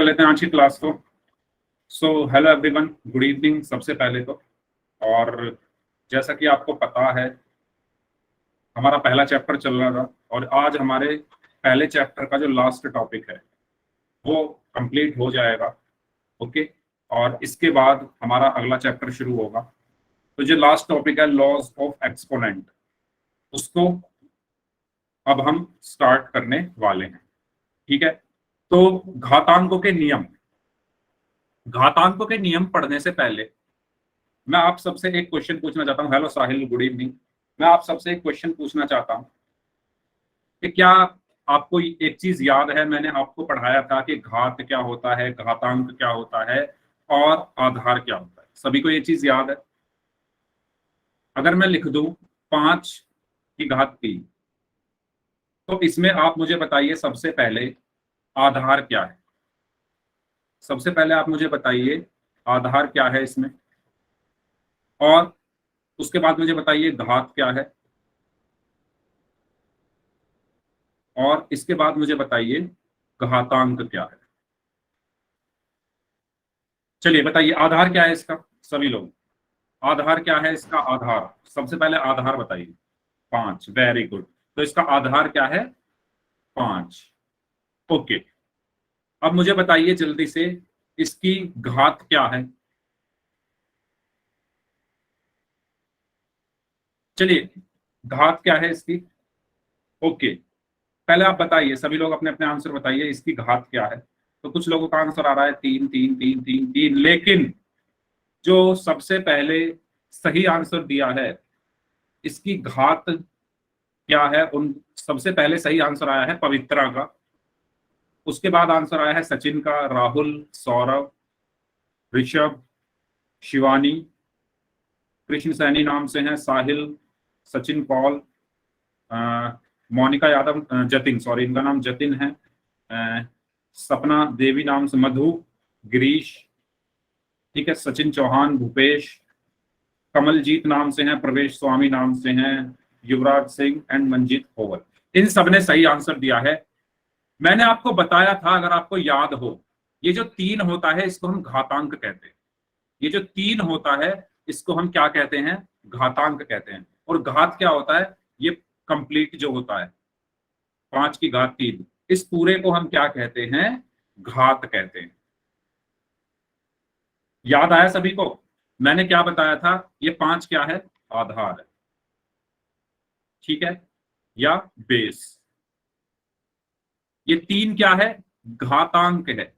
लेते हैं आज की क्लास को। So hello everyone, good evening सबसे पहले तो। और जैसा कि आपको पता है, हमारा पहला चैप्टर चल रहा था और आज हमारे पहले चैप्टर का जो लास्ट टॉपिक है वो कंप्लीट हो जाएगा। ओके, और इसके बाद हमारा अगला चैप्टर शुरू होगा। तो जो लास्ट टॉपिक है लॉज ऑफ एक्सपोनेंट, उसको अब हम स्टार्ट करने वाले हैं। ठीक है, तो घातांकों के नियम पढ़ने से पहले मैं आप सबसे एक क्वेश्चन पूछना चाहता हूँ। हेलो साहिल, गुड इवनिंग। मैं आप सबसे एक क्वेश्चन पूछना चाहता हूँ कि क्या आपको एक चीज याद है? मैंने आपको पढ़ाया था कि घात क्या होता है, घातांक क्या होता है और आधार क्या होता है। सभी को ये चीज याद है? अगर मैं लिख दूं 5 की घात 3, तो इसमें आप मुझे बताइए सबसे पहले आधार क्या है। सबसे पहले आप मुझे बताइए आधार क्या है इसमें, और उसके बाद मुझे बताइए घात क्या है, और इसके बाद मुझे बताइए घातांक क्या है। चलिए बताइए आधार क्या है इसका। सभी लोग, आधार क्या है इसका? आधार सबसे पहले आधार बताइए। 5, वेरी गुड। तो इसका आधार क्या है? 5। ओके, अब मुझे बताइए जल्दी से इसकी घात क्या है। चलिए, घात क्या है इसकी? ओके, पहले आप बताइए, सभी लोग अपने अपने आंसर बताइए, इसकी घात क्या है। तो कुछ लोगों का आंसर आ रहा है 3 3 3 3 3, लेकिन जो सबसे पहले सही आंसर दिया है इसकी घात क्या है, उन सबसे पहले सही आंसर आया है पवित्रा का। उसके बाद आंसर आया है सचिन का, राहुल, सौरभ, ऋषभ, शिवानी, कृष्ण सैनी नाम से हैं, साहिल, सचिन पॉल, मोनिका यादव, जतिन, सॉरी इनका नाम जतिन है, सपना देवी नाम से, मधु, गिरीश, ठीक है, सचिन चौहान, भूपेश, कमलजीत नाम से हैं, प्रवेश स्वामी नाम से हैं, युवराज सिंह एंड मंजीत होवल। इन सबने सही आंसर दिया है। मैंने आपको बताया था, अगर आपको याद हो, ये जो 3 होता है इसको हम घातांक कहते हैं। ये जो 3 होता है इसको हम क्या कहते हैं? घातांक कहते हैं। और घात क्या होता है? ये कंप्लीट जो होता है 5 की घात 3, इस पूरे को हम क्या कहते हैं? घात कहते हैं। याद आया सभी को? मैंने क्या बताया था? ये 5 क्या है? आधार है, ठीक है, या बेस। ये 3 क्या है? घातांक है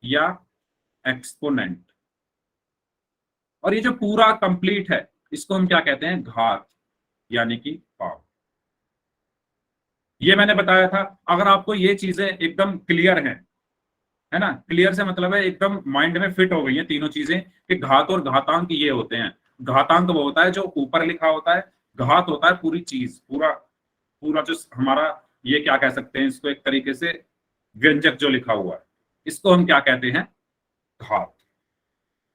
या एक्सपोनेंट। और ये जो पूरा कंप्लीट है इसको हम क्या कहते हैं? घात, यानी कि पावर। ये मैंने बताया था। अगर आपको ये चीजें एकदम क्लियर हैं, है ना, क्लियर से मतलब है एकदम माइंड में फिट हो गई हैं तीनों चीजें कि घात और घातांक ये होते हैं। घातांक वो होता है जो ऊपर लिखा होता है, घात होता है पूरी चीज, पूरा पूरा जो हमारा, ये क्या कह सकते हैं इसको, एक तरीके से व्यंजक जो लिखा हुआ है, इसको हम क्या कहते हैं? घात।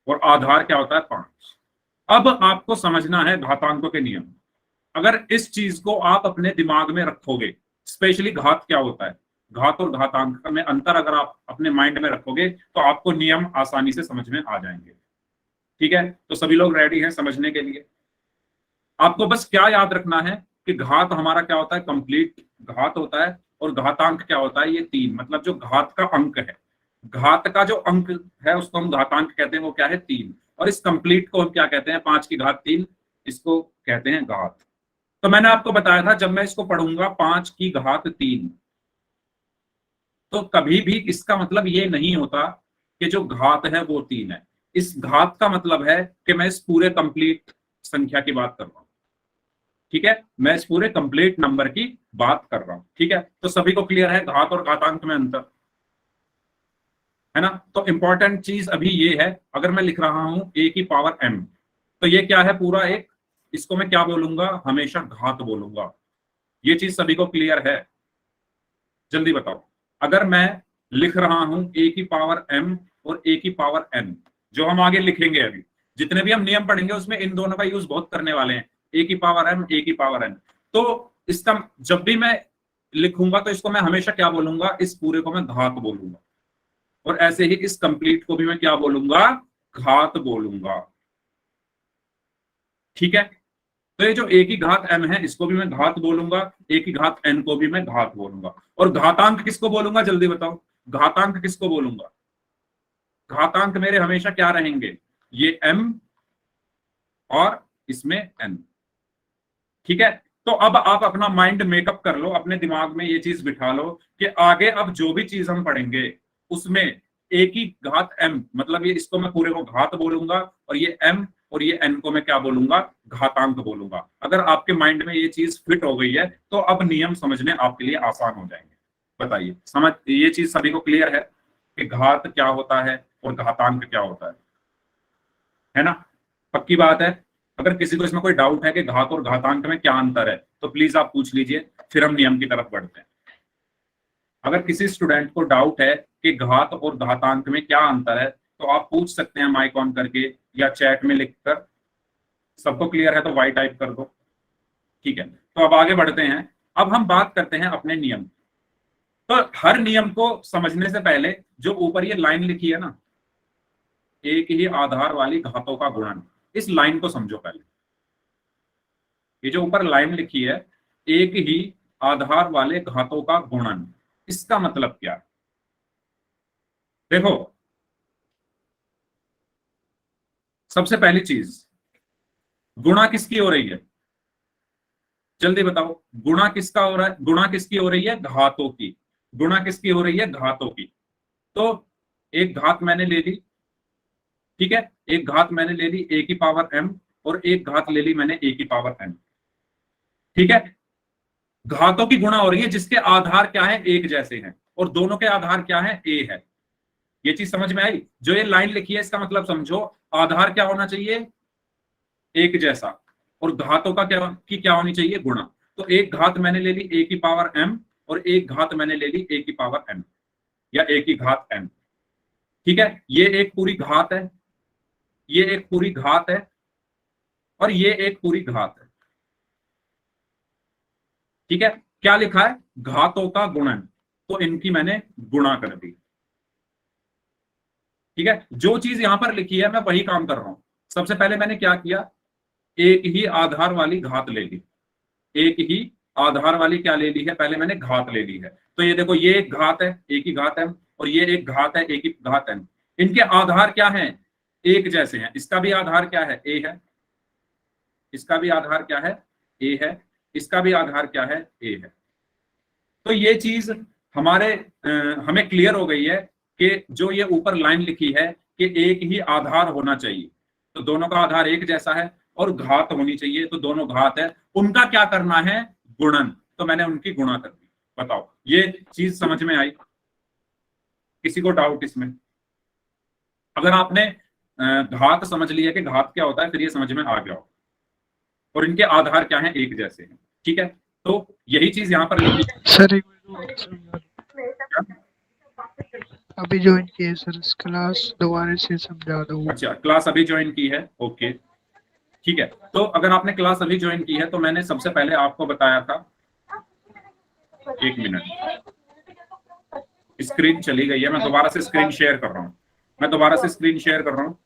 और आधार क्या होता है? 5। अब आपको समझना है घातांकों के नियम। अगर इस चीज को आप अपने दिमाग में रखोगे, स्पेशली घात क्या होता है, घात और घातांक में अंतर अगर आप अपने माइंड में रखोगे तो आपको नियम आसानी से समझ में आ जाएंगे। ठीक है, तो सभी लोग रेडी हैं समझने के लिए? आपको बस क्या याद रखना है कि घात हमारा क्या होता है? कंप्लीट घात होता है। और घातांक क्या होता है? ये 3, मतलब जो घात का अंक है, घात का जो अंक है उसको हम घातांक कहते हैं, वो क्या है? 3। और इस कंप्लीट को हम क्या कहते हैं? 5 की घात 3, इसको कहते हैं घात। तो मैंने आपको बताया था जब मैं इसको पढ़ूंगा 5 की घात 3, तो कभी भी इसका मतलब ये नहीं होता कि जो घात है वो 3 है। इस घात का मतलब है कि मैं इस पूरे कंप्लीट संख्या की बात कर रहा हूं। ठीक है, मैं इस पूरे कंप्लीट नंबर की बात कर रहा हूं। ठीक है, तो सभी को क्लियर है घात और घातांक में अंतर, है ना? तो इंपॉर्टेंट चीज अभी ये है, अगर मैं लिख रहा हूं a⁻m, तो ये क्या है? पूरा एक, इसको मैं क्या बोलूंगा? हमेशा घात बोलूंगा। ये चीज सभी को क्लियर है? जल्दी बताओ। अगर मैं लिख रहा हूं a⁻m और a⁻n, जो हम आगे लिखेंगे, अभी जितने भी हम नियम पढ़ेंगे उसमें इन दोनों का यूज बहुत करने वाले हैं, a⁻m a⁻n। तो इसका जब भी मैं लिखूंगा तो इसको मैं हमेशा क्या बोलूंगा? इस पूरे को मैं घात बोलूंगा। और ऐसे ही इस कंप्लीट को भी मैं क्या बोलूंगा, घात बोलूंगा। ठीक है, तो ये जो a की घात m है इसको भी मैं घात बोलूंगा, a की घात n को भी मैं घात बोलूंगा। और घातांक किसको बोलूंगा, जल्दी बताओ, घातांक किसको बोलूंगा? घातांक मेरे हमेशा क्या रहेंगे, ये m और इसमें n। ठीक है, तो अब आप अपना माइंड मेकअप कर लो, अपने दिमाग में ये चीज बिठा लो कि आगे अब जो भी चीज हम पढ़ेंगे उसमें a की घात m, मतलब ये इसको मैं पूरे को घात बोलूंगा, और ये m और ये n को मैं क्या बोलूंगा, घातांक बोलूंगा। अगर आपके माइंड में ये चीज फिट हो गई है तो अब नियम समझने आपके लिए आसान हो जाएंगे। बताइए, समझ ये चीज सभी को क्लियर है कि घात क्या होता है और घातांक क्या होता है ना? पक्की बात है। अगर किसी को इसमें कोई डाउट है कि घात और घातांक में क्या अंतर है तो प्लीज आप पूछ लीजिए, फिर हम नियम की तरफ बढ़ते हैं। अगर किसी स्टूडेंट को डाउट है कि घात और घातांक में क्या अंतर है तो आप पूछ सकते हैं माइक ऑन करके या चैट में लिखकर। सबको क्लियर है तो वाई टाइप कर दो। ठीक है, तो अब आगे बढ़ते हैं। अब हम बात करते हैं अपने नियम। तो हर नियम को समझने से पहले जो ऊपर ये लाइन लिखी है ना, एक ही आधार वाली घातों का गुणन, इस लाइन को समझो पहले। ये जो ऊपर लाइन लिखी है, एक ही आधार वाले घातों का गुणन, इसका मतलब क्या है? देखो, सबसे पहली चीज, गुणा किसकी हो रही है, जल्दी बताओ, गुणा किसका हो रहा है? गुणा किसकी हो रही है, घातों की। गुणा किसकी हो रही है, घातों की। तो एक घात मैंने ले ली, ठीक है, एक घात मैंने ले ली a की पावर m, और एक घात ले ली मैंने a की पावर n। ठीक है, घातों की गुणा हो रही है जिसके आधार क्या है, एक जैसे हैं, और दोनों के आधार क्या है, a है। ये चीज समझ में आई? जो ये लाइन लिखी है इसका मतलब समझो, आधार क्या होना चाहिए, एक जैसा, और घातों का क्या होनी चाहिए, गुणा। तो एक घात मैंने ले ली a की पावर m, और एक घात मैंने ले ली a की पावर n, या a की घात n। ठीक है, ये एक पूरी घात है, ये एक पूरी घात है, और ये एक पूरी घात है। ठीक है, क्या लिखा है, घातों का गुणन, तो इनकी मैंने गुणा कर दी। ठीक है, जो चीज यहां पर लिखी है मैं वही काम कर रहा हूं। सबसे पहले मैंने क्या किया, एक ही आधार वाली घात ले ली, एक ही आधार वाली क्या ले ली है, पहले मैंने घात ले ली है। तो ये देखो, ये एक घात है, एक ही घात है, और ये एक घात है, एक ही घात है। इनके आधार क्या है, एक जैसे हैं। इसका भी आधार क्या है, a है, इसका भी आधार क्या है, a है, इसका भी आधार क्या है, a है। तो ये चीज हमें क्लियर हो गई है कि जो ये ऊपर लाइन लिखी है कि एक ही आधार होना चाहिए, तो दोनों का आधार एक जैसा है, और घात होनी चाहिए तो दोनों घात है, उनका क्या करना है, गुणन। तो मैंने उनकी गुणा कर दी। बताओ, ये चीज समझ में आई? किसी को डाउट इसमें? अगर आपने घात समझ लिया कि घात क्या होता है, फिर ये समझ में आ गया हो, और इनके आधार क्या है, एक जैसे हैं। ठीक है, तो यही चीज यहाँ पर लिखी सर। अभी ज्वाइन की है सर, इस क्लास दोबारा से समझा दो। अच्छा, क्लास अभी ज्वाइन की है, ओके ठीक है। तो अगर आपने क्लास अभी ज्वाइन की है तो मैंने सबसे पहले आपको बताया था, एक मिनट, स्क्रीन चली गई है, मैं दोबारा से स्क्रीन शेयर कर रहा हूँ, मैं दोबारा से स्क्रीन शेयर कर रहा हूँ।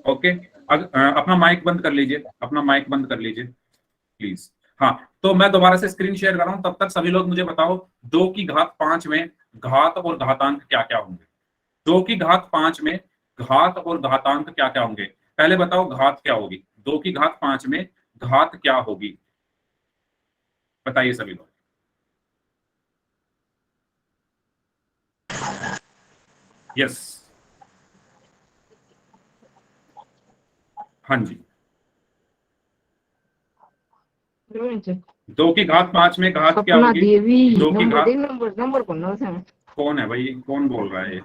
ओके, अपना माइक बंद कर लीजिए, अपना माइक बंद कर लीजिए प्लीज। हाँ, तो मैं दोबारा से स्क्रीन शेयर कर रहा हूँ, तब तक सभी लोग मुझे बताओ 2 की घात 5 में घात और घातांक क्या क्या होंगे। 2 की घात 5 में घात और घातांक क्या क्या होंगे, पहले बताओ घात क्या होगी, 2 की घात 5 में घात क्या होगी, बताइए सभी लोग। यस, हाँ जी, 2 की घात 5 में घात क्या होगी, 2 की घात, नंबर कौन है भाई, कौन बोल रहा है?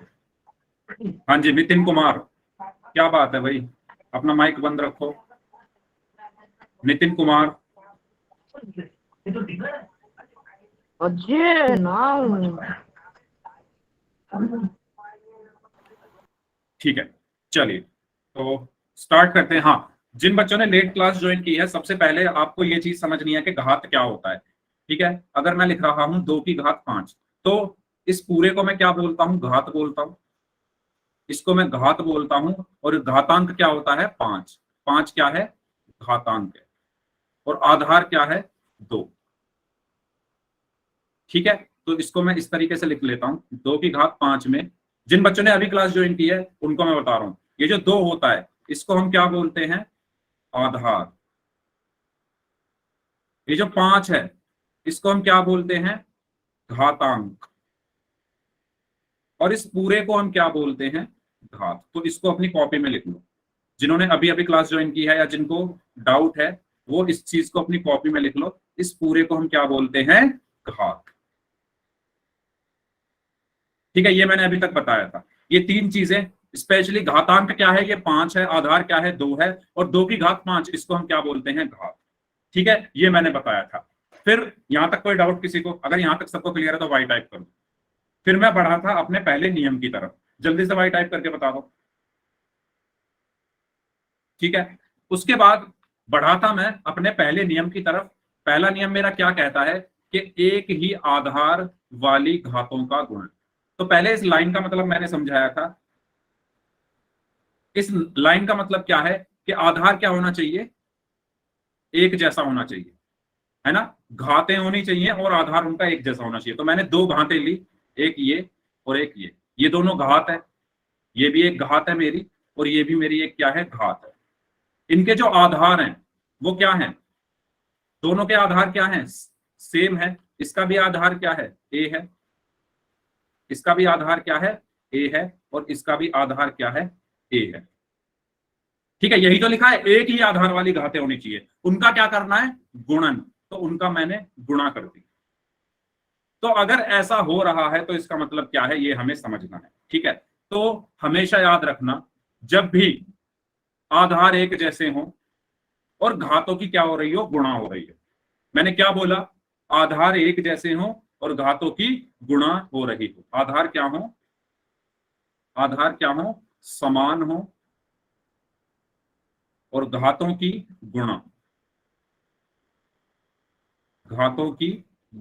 हाँ जी, नितिन कुमार, क्या बात है भाई, अपना माइक बंद रखो। नितिन कुमार, अजय नाम। ठीक है, चलिए तो स्टार्ट करते हैं। हाँ, जिन बच्चों ने लेट क्लास ज्वाइन की है, सबसे पहले आपको ये चीज समझनी है कि घात क्या होता है। ठीक है, अगर मैं लिख रहा हूं 2 की घात 5, तो इस पूरे को मैं क्या बोलता हूं, घात बोलता हूं, इसको मैं घात बोलता हूं। और घातांक क्या होता है, 5। 5 क्या है, घातांक है। और आधार क्या है, 2। ठीक है, तो इसको मैं इस तरीके से लिख लेता हूं, 2 की घात 5 में, जिन बच्चों ने अभी क्लास ज्वाइन की है उनको मैं बता रहा हूं, ये जो 2 होता है इसको हम क्या बोलते हैं, आधार। ये जो 5 है इसको हम क्या बोलते हैं, घातांक। और इस पूरे को हम क्या बोलते हैं, घात। तो इसको अपनी कॉपी में लिख लो, जिन्होंने अभी अभी क्लास ज्वाइन की है या जिनको डाउट है वो इस चीज को अपनी कॉपी में लिख लो। इस पूरे को हम क्या बोलते हैं, घात। ठीक है, ये मैंने अभी तक बताया था। ये 3 चीजें, स्पेशली घातांक क्या है, ये 5 है, आधार क्या है, 2 है, और 2 की घात 5, इसको हम क्या बोलते हैं, घात। ठीक है, ये मैंने बताया था। फिर यहां तक कोई डाउट किसी को, अगर यहां तक सबको क्लियर है तो वाई टाइप करो। फिर मैं बढ़ा था अपने पहले नियम की तरफ, जल्दी से वाई टाइप करके बता दो। ठीक है, उसके बाद बढ़ा था मैं अपने पहले नियम की तरफ। पहला नियम मेरा क्या कहता है कि एक ही आधार वाली घातों का गुणन। तो पहले इस लाइन का मतलब मैंने समझाया था। इस लाइन का मतलब क्या है कि आधार क्या होना चाहिए, एक जैसा होना चाहिए, है ना। घातें होनी चाहिए और आधार उनका एक जैसा होना चाहिए। तो मैंने 2 घातें ली, एक ये और एक ये दोनों घात है। ये भी एक घात है मेरी, और ये भी मेरी एक क्या है, घात है। इनके जो आधार हैं वो क्या है, दोनों के आधार क्या है, सेम है। इसका भी आधार क्या है, ए है। इसका भी आधार क्या है, ए है। और इसका भी आधार क्या है, ए है। ठीक है, यही तो लिखा है, एक ही आधार वाली घातें होनी चाहिए, उनका क्या करना है, गुणन। तो उनका मैंने गुणा कर दी। तो अगर ऐसा हो रहा है तो इसका मतलब क्या है, ये हमें समझना है। ठीक है, तो हमेशा याद रखना, जब भी आधार एक जैसे हो और घातों की क्या हो रही हो, गुणा हो रही है। मैंने क्या बोला, आधार एक जैसे हो और घातों की गुणा हो रही हो। आधार क्या हो, आधार क्या हो, समान हो और घातों की गुणा, घातों की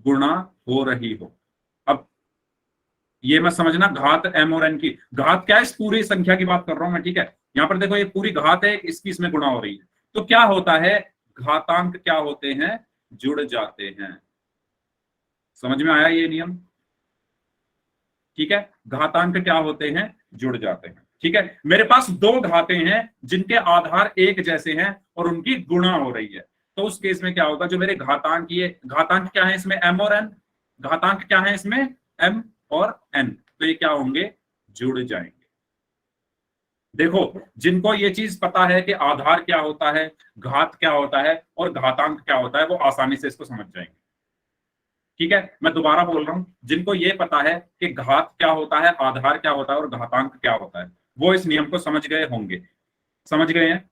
गुणा हो रही हो। अब ये मत समझना घात m और n की, घात क्या है, इस पूरी संख्या की बात कर रहा हूं मैं। ठीक है, यहां पर देखो ये पूरी घात है, इसकी इसमें गुणा हो रही है। तो क्या होता है, घातांक क्या होते हैं, जुड़ जाते हैं। समझ में आया ये नियम। ठीक है, घातांक क्या होते हैं, जुड़ जाते हैं। ठीक है, मेरे पास 2 घातें हैं जिनके आधार एक जैसे हैं और उनकी गुणा हो रही है। तो उस केस में क्या होगा, जो मेरे घातांक, ये घातांक क्या है इसमें, m और n। घातांक क्या है इसमें, m और n। तो ये क्या होंगे, जुड़ जाएंगे। देखो, जिनको ये चीज पता है कि आधार क्या होता है, घात क्या होता है और घातांक क्या होता है, वो आसानी से इसको समझ जाएंगे। ठीक है, मैं दोबारा बोल रहा हूं, जिनको ये पता है कि घात क्या होता है, आधार क्या होता है और घातांक क्या होता है, वो इस नियम को समझ गए होंगे। समझ गए हैं,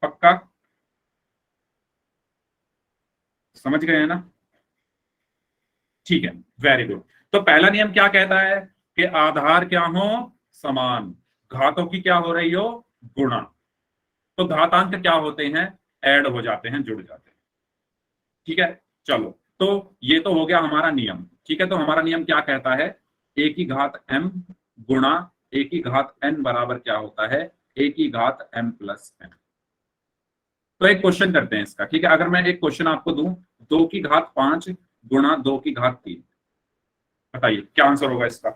पक्का समझ गए हैं ना। ठीक है, वेरी गुड। तो पहला नियम क्या कहता है कि आधार क्या हो, समान, घातों की क्या हो रही हो, गुणा। तो घातांक क्या होते हैं, ऐड हो जाते हैं, जुड़ जाते हैं। ठीक है, चलो, तो ये तो हो गया हमारा नियम। ठीक है, तो हमारा नियम क्या कहता है, ए की घात m गुणा ए की घात n बराबर क्या होता है, ए की घात m प्लस n। तो एक क्वेश्चन करते हैं इसका। ठीक है, अगर मैं एक क्वेश्चन आपको दूं, 2 की घात 5 गुणा 2 की घात 3, बताइए क्या आंसर होगा इसका,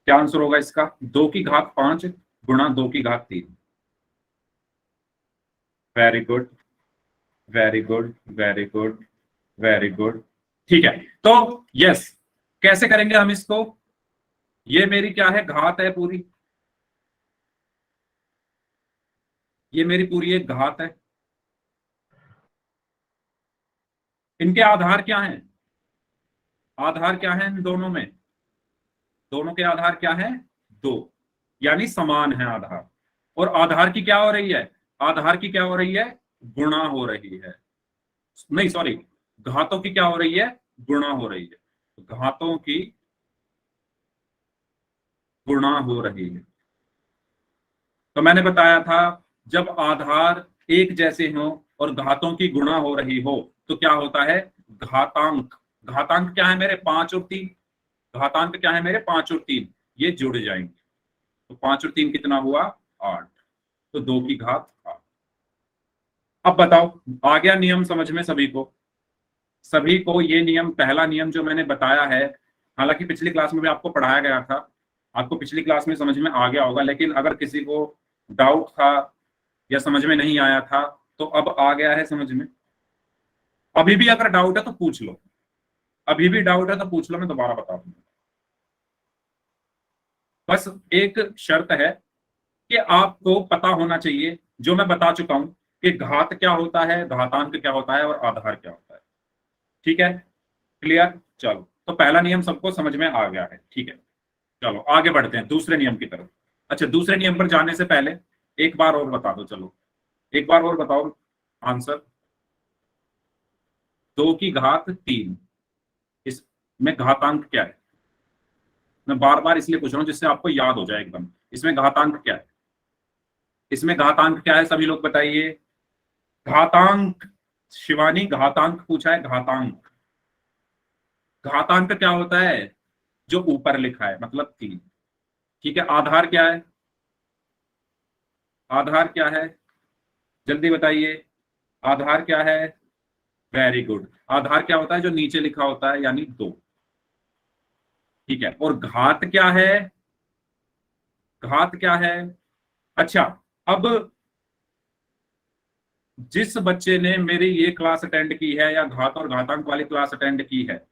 क्या आंसर होगा इसका, 2 की घात 5 गुणा 2 की घात 3। Very good, very good, very good, very good. ठीक है, तो यस, कैसे करेंगे हम इसको, ये मेरी क्या है, घात है पूरी, ये मेरी पूरी एक घात है। इनके आधार क्या हैं, आधार क्या है इन दोनों में, दोनों के आधार क्या है, 2, यानी समान है आधार। और आधार की क्या हो रही है, आधार की क्या हो रही है, गुणा हो रही है। नहीं सॉरी, घातों की क्या हो रही है, गुणा हो रही है। घातों की गुणा हो रही है। तो मैंने बताया था, जब आधार एक जैसे हो और घातों की गुणा हो रही हो तो क्या होता है, घातांक, घातांक क्या है मेरे 5 और 3, घातांक क्या है मेरे 5 और 3, ये जुड़ जाएंगे तो 5 और 3 कितना हुआ 8, तो 2 की घात 8। अब बताओ आ गया नियम समझ में सभी को? सभी को ये नियम, पहला नियम जो मैंने बताया है, हालांकि पिछली क्लास में भी आपको पढ़ाया गया था, आपको पिछली क्लास में समझ में आ गया होगा, लेकिन अगर किसी को डाउट था या समझ में नहीं आया था तो अब आ गया है समझ में। अभी भी अगर डाउट है तो पूछ लो, अभी भी डाउट है तो पूछ लो, मैं दोबारा बता दूंगा। बस एक शर्त है कि आपको पता होना चाहिए जो मैं बता चुका हूं कि घात क्या होता है, घातांक क्या होता है और आधार क्या होता है। ठीक है, क्लियर? चलो, तो पहला नियम सबको समझ में आ गया है, ठीक है। चलो आगे बढ़ते हैं दूसरे नियम की तरफ। अच्छा, दूसरे नियम पर जाने से पहले एक बार और बता दो, चलो एक बार और बताओ आंसर। 2 की घात 3, इसमें घातांक क्या है? मैं बार बार इसलिए पूछ रहा हूं जिससे आपको याद हो जाए एकदम। इसमें घातांक क्या है? इसमें घातांक क्या है, सभी लोग बताइए। घातांक, शिवानी घातांक पूछा है, घातांक। घातांक क्या होता है? जो ऊपर लिखा है, मतलब 3। ठीक है, आधार क्या है? आधार क्या है, जल्दी बताइए, आधार क्या है? वेरी गुड, आधार क्या होता है? जो नीचे लिखा होता है, यानी 2। ठीक है, और घात क्या है? घात क्या है? अच्छा, अब जिस बच्चे ने मेरी ये क्लास अटेंड की है या घात और घातांक वाली क्लास अटेंड की है,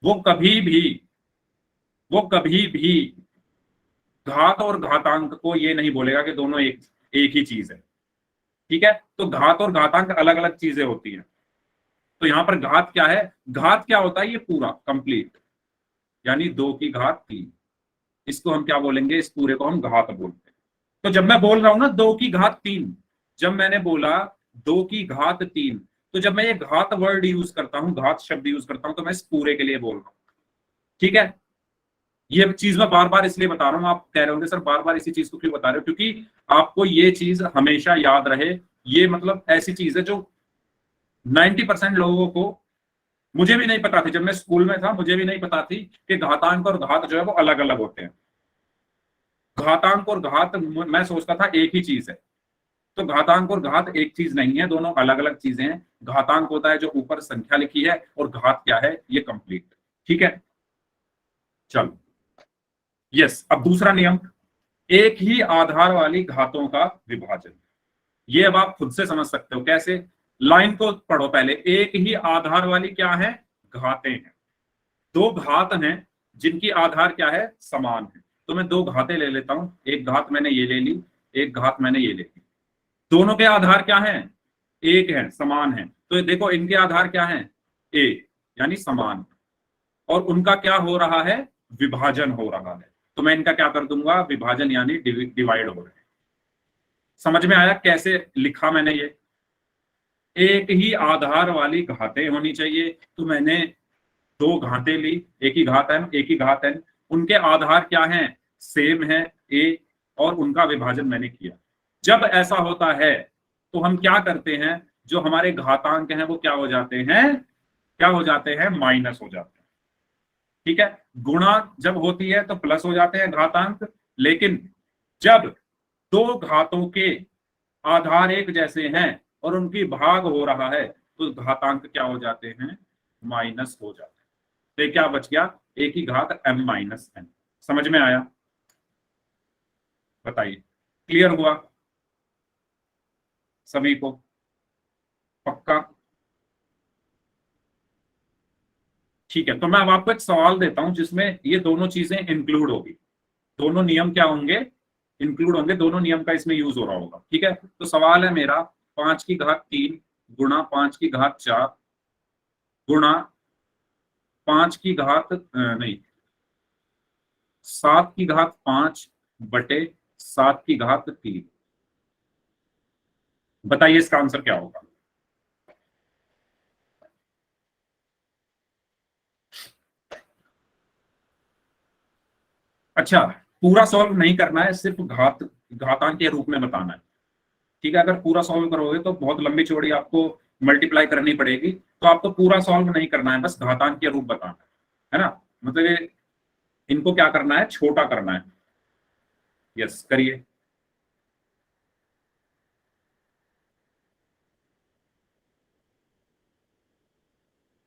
वो कभी भी, वो कभी भी घात और घातांक को ये नहीं बोलेगा कि दोनों एक एक ही चीज है। ठीक है, तो घात और घातांक अलग अलग चीजें होती हैं। तो यहां पर घात क्या है? घात क्या होता है? ये पूरा कंप्लीट, यानी 2 की घात 3, इसको हम क्या बोलेंगे? इस पूरे को हम घात बोलते हैं। तो जब मैं बोल रहा हूं ना 2 की घात 3, जब मैंने बोला 2 की घात 3, तो जब मैं ये घात वर्ड यूज करता हूं, घात शब्द यूज करता हूं, तो मैं इस पूरे के लिए बोल रहा हूं। ठीक है, ये चीज मैं बार बार इसलिए बता रहा हूं, आप कह रहे होंगे सर बार बार इसी चीज को क्यों बता रहे हो? क्योंकि आपको ये चीज हमेशा याद रहे। ये मतलब ऐसी चीज है जो 90% लोगों को, मुझे भी नहीं पता थी, जब मैं स्कूल में था मुझे भी नहीं पता थी कि घातांक और घात जो है वो अलग अलग होते हैं। घातांक और घात मैं सोचता था एक ही चीज है, तो घातांक और घात एक चीज नहीं है, दोनों अलग अलग चीजें हैं। घातांक होता है जो ऊपर संख्या लिखी है, और घात क्या है? ये कंप्लीट। ठीक है, चलो यस। अब दूसरा नियम, एक ही आधार वाली घातों का विभाजन। ये अब आप खुद से समझ सकते हो कैसे। लाइन को पढ़ो पहले। एक ही आधार वाली क्या है? घातें हैं। 2 घात हैं जिनकी आधार क्या है? समान है। तो मैं 2 घातें ले लेता हूं, एक घात मैंने ये ले ली, एक घात मैंने ये ले ली। दोनों के आधार क्या हैं? एक है, समान है। तो देखो इनके आधार क्या है? एक, यानी समान। और उनका क्या हो रहा है? विभाजन हो रहा है। तो मैं इनका क्या कर दूंगा? विभाजन, यानी डिवाइड हो रहा है। समझ में आया कैसे लिखा मैंने ये? एक ही आधार वाली घातें होनी चाहिए, तो मैंने 2 घातें ली, एक ही घात m एक ही घात n, उनके आधार क्या हैं? सेम है, a, और उनका विभाजन मैंने किया। जब ऐसा होता है तो हम क्या करते हैं? जो हमारे घातांक हैं वो क्या हो जाते हैं? क्या हो जाते हैं? माइनस हो जाते हैं। ठीक है, गुणा जब होती है तो प्लस हो जाते हैं घातांक, लेकिन जब 2 घातों के आधार एक जैसे हैं और उनकी भाग हो रहा है तो घातांक क्या हो जाते हैं? माइनस हो जाते हैं। तो ये क्या बच गया? एक ही घात m माइनस n। समझ में आया? बताइए, क्लियर हुआ सभी को? पक्का? ठीक है, तो मैं अब आपको एक सवाल देता हूं जिसमें ये दोनों चीजें इंक्लूड होगी। दोनों नियम क्या होंगे? इंक्लूड होंगे। दोनों नियम का इसमें यूज हो रहा होगा। ठीक है, तो सवाल है मेरा, 5 की घात 3 गुणा 5 की घात 4 गुणा 5 की घात नहीं, 7 की घात 5 बटे 7 की घात 3। बताइए इसका आंसर क्या होगा? अच्छा, पूरा सॉल्व नहीं करना है, सिर्फ घातांक के रूप में बताना है। ठीक है, अगर पूरा सॉल्व करोगे तो बहुत लंबी चौड़ी आपको मल्टीप्लाई करनी पड़ेगी। तो आपको पूरा सॉल्व नहीं करना है, बस घातांक के रूप बताना है ना, मतलब ये इनको क्या करना है, छोटा करना है। यस करिए।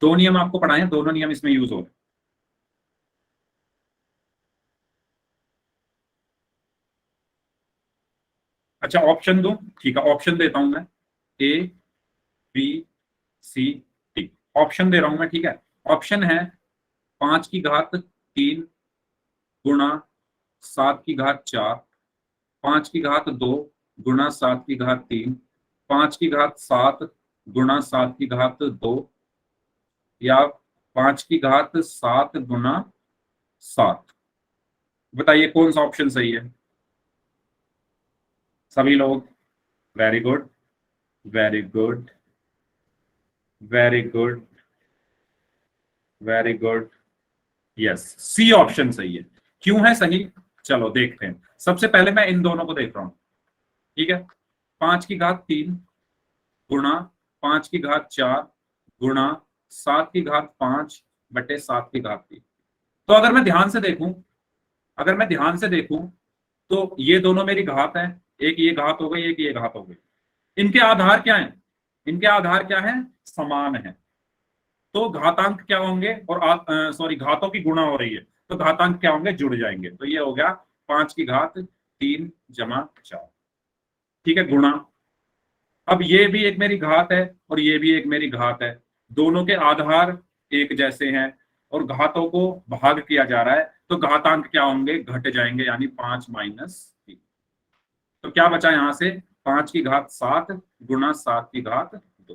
दो नियम आपको पढ़ाए हैं, दोनों नियम इसमें यूज हो रहे हैं। अच्छा ऑप्शन दो, ठीक है ऑप्शन देता हूं मैं, A B C D, option दे रहा हूं मैं, ठीक है। ऑप्शन है 5 की घात 3 गुणा 7 की घात 4, 5 की घात 2 गुणा 7 की घात 3, 5 की घात 7 गुणा 7 की घात 2, या 5 की घात 7 गुणा 7। बताइए कौन सा ऑप्शन सही है सभी लोग। Very good, very good, very good, very good. Yes C option सही है। क्यों है सही, चलो देखते हैं। सबसे पहले मैं इन दोनों को देख रहा हूं, ठीक है। 5 की घात 3 गुणा 5 की घात 4 गुणा 7 की घात 5 बटे 7 की घात 3। तो अगर मैं ध्यान से देखूं, अगर मैं ध्यान से देखूं तो ये दोनों मेरी घात है, एक ये घात हो गई, एक ये घात हो गई। इनके आधार क्या है, इनके आधार क्या है, समान है। तो घातांक क्या होंगे, और सॉरी घातों की गुणा हो रही है, तो घातांक क्या होंगे, जुड़ जाएंगे। तो ये हो गया 5 की घात 3 जमा 4, ठीक है, गुणा। अब ये भी एक मेरी घात है और ये भी एक मेरी घात है, दोनों के आधार एक जैसे हैं और घातों को भाग किया जा रहा है, तो घातांक क्या होंगे, घट जाएंगे, यानी 5 - 3। तो क्या बचा यहां से, 5 की घात 7 गुणा 7 की घात 2,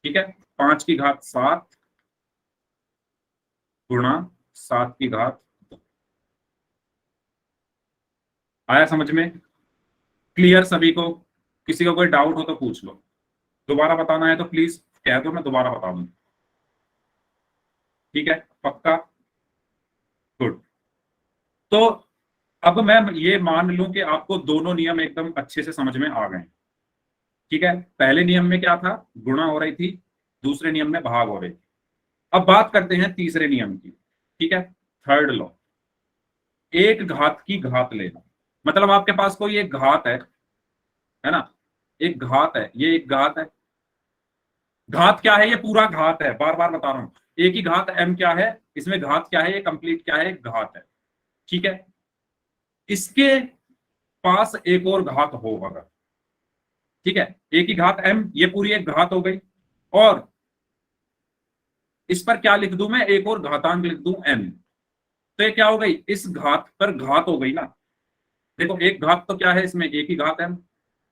ठीक है। 5 की घात 7 गुणा 7 की घात 2। आया समझ में, क्लियर सभी को। किसी को कोई डाउट हो तो पूछ लो, दोबारा बताना है तो प्लीज कह दो, मैं दोबारा बता दूं, ठीक है पक्का, गुड। तो अब मैं ये मान लूं कि आपको दोनों नियम एकदम अच्छे से समझ में आ गए, ठीक है। पहले नियम में क्या था, गुणा हो रही थी, दूसरे नियम में भाग हो रही थी। अब बात करते हैं तीसरे नियम की, ठीक है। थर्ड लॉ, एक घात की घात लेना, मतलब आपके पास कोई एक घात है ना, एक घात है, ये एक घात है। घात क्या है, ये पूरा घात है, बार बार बता रहा हूं। एक ही घात m क्या है, इसमें घात क्या है, ये कंप्लीट क्या है, घात है, ठीक है। इसके पास एक और घात हो अगर, ठीक है, एक ही घात m, ये पूरी एक घात हो गई, और इस पर क्या लिख दूं मैं, एक और घातांक लिख दूं m। तो ये क्या हो गई, इस घात पर घात हो गई ना। देखो एक घात तो क्या है इसमें, एक ही घात m,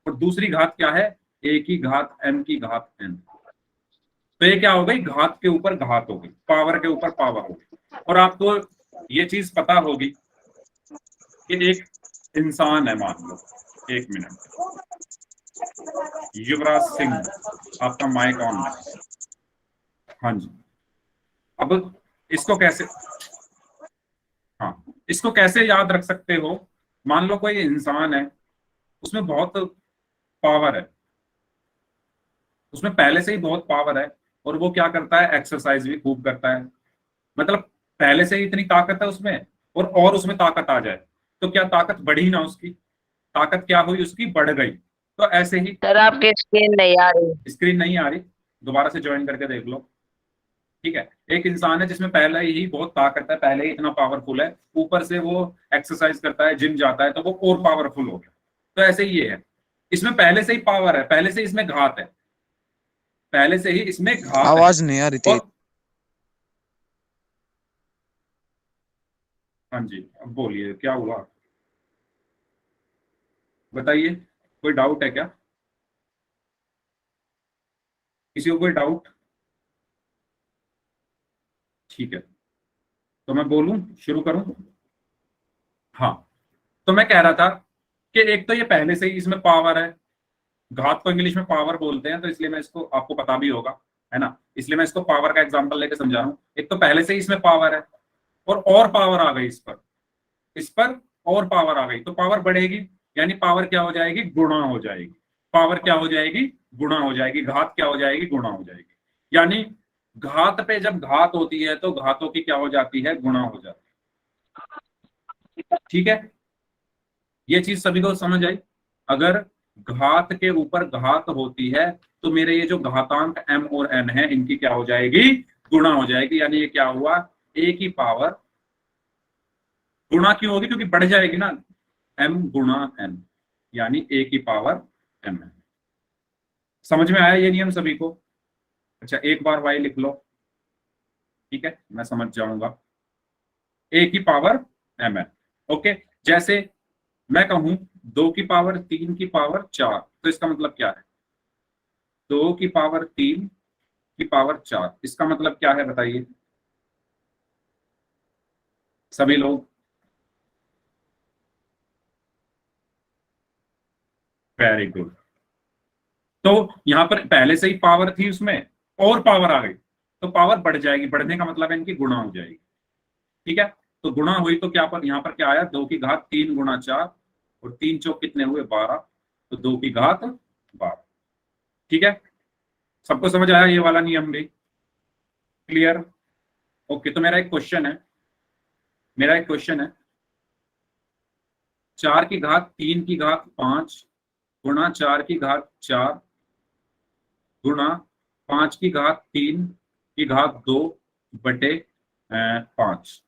और दूसरी घात क्या है, एक ही घात m की घात n। तो ये क्या हो गई, घात के ऊपर घात हो गई, पावर के ऊपर पावर हो गई। और आपको ये चीज पता होगी कि एक इंसान है, मान लो, एक मिनट, युवराज सिंह, आपका माइक ऑन है, हाँ जी। अब इसको कैसे, हाँ इसको कैसे याद रख सकते हो, मान लो कोई इंसान है, उसमें बहुत पावर है, उसमें पहले से ही बहुत पावर है, और वो क्या करता है, एक्सरसाइज भी खूब करता है, मतलब पहले से ही इतनी ताकत है उसमें, और उसमें ताकत आ जाए, तो क्या ताकत बढ़ी ना उसकी, ताकत क्या हुई उसकी, बढ़ गई। तो ऐसे ही, सर आपकी स्क्रीन नहीं आ रही। स्क्रीन नहीं आ रही, दोबारा से ज्वाइन करके देख लो, ठीक है। एक इंसान है जिसमें पहले ही बहुत ताकत है, पहले ही इतना पावरफुल है, ऊपर से वो एक्सरसाइज करता है, जिम जाता है, तो वो और पावरफुल हो गया। तो ऐसे ही ये है, इसमें पहले से ही पावर है, पहले से इसमें घात है, पहले से ही इसमें घात है। आवाज नहीं आ रही थी। और हाँ जी, अब बोलिए क्या हुआ, बताइए, कोई डाउट है क्या, किसी को कोई डाउट, ठीक है। तो मैं बोलूं, शुरू करूं, हाँ। तो मैं कह रहा था कि एक तो ये पहले से ही इसमें पावर है, घात को इंग्लिश में पावर बोलते हैं, तो इसलिए मैं इसको, आपको पता भी होगा, है ना, इसलिए मैं इसको पावर का एग्जांपल लेके समझा रहा हूं। एक तो पहले से ही इसमें पावर है, और पावर आ गई इस पर, इस पर और पावर आ गई, तो पावर बढ़ेगी, यानी पावर क्या हो जाएगी, गुणा हो जाएगी, पावर क्या हो जाएगी, गुणा हो जाएगी, घात क्या हो जाएगी, गुणा हो जाएगी। यानी घात पे जब घात होती है तो घातों की क्या हो जाती है, गुणा हो जाती है। ठीक है, ये चीज सभी को समझ आई। अगर घात के ऊपर घात होती है तो मेरे ये जो घातांक m और n है इनकी क्या हो जाएगी, गुणा हो जाएगी। यानी ये क्या हुआ, a की पावर, गुणा क्यों होगी, क्योंकि बढ़ जाएगी ना, m गुणा n, यानी a की पावर m है। समझ में आया ये नियम सभी को? अच्छा, एक बार y लिख लो, ठीक है, मैं समझ जाऊंगा। a की पावर m है, ओके। जैसे मैं कहूं 2 की पावर 3 की पावर 4, तो इसका मतलब क्या है, 2 की पावर 3 की पावर 4, इसका मतलब क्या है बताइए सभी लोग। Very good. तो यहां पर पहले से ही पावर थी उसमें और पावर आ गई, तो पावर बढ़ जाएगी, बढ़ने का मतलब है इनकी गुणा हो जाएगी। ठीक है, तो गुणा हुई तो क्या पर, यहां पर क्या आया, 2 की घात 3 गुणा 4, और 3 चौक कितने हुए 12, तो 2 की घात 12। ठीक है, सबको समझ आया ये वाला नियम भी, क्लियर? ओके, तो मेरा एक क्वेश्चन है, 4 की घात 3 की घात 5 गुणा 4 की घात 4 गुणा 5 की घात 3 की घात 2 बटे 5।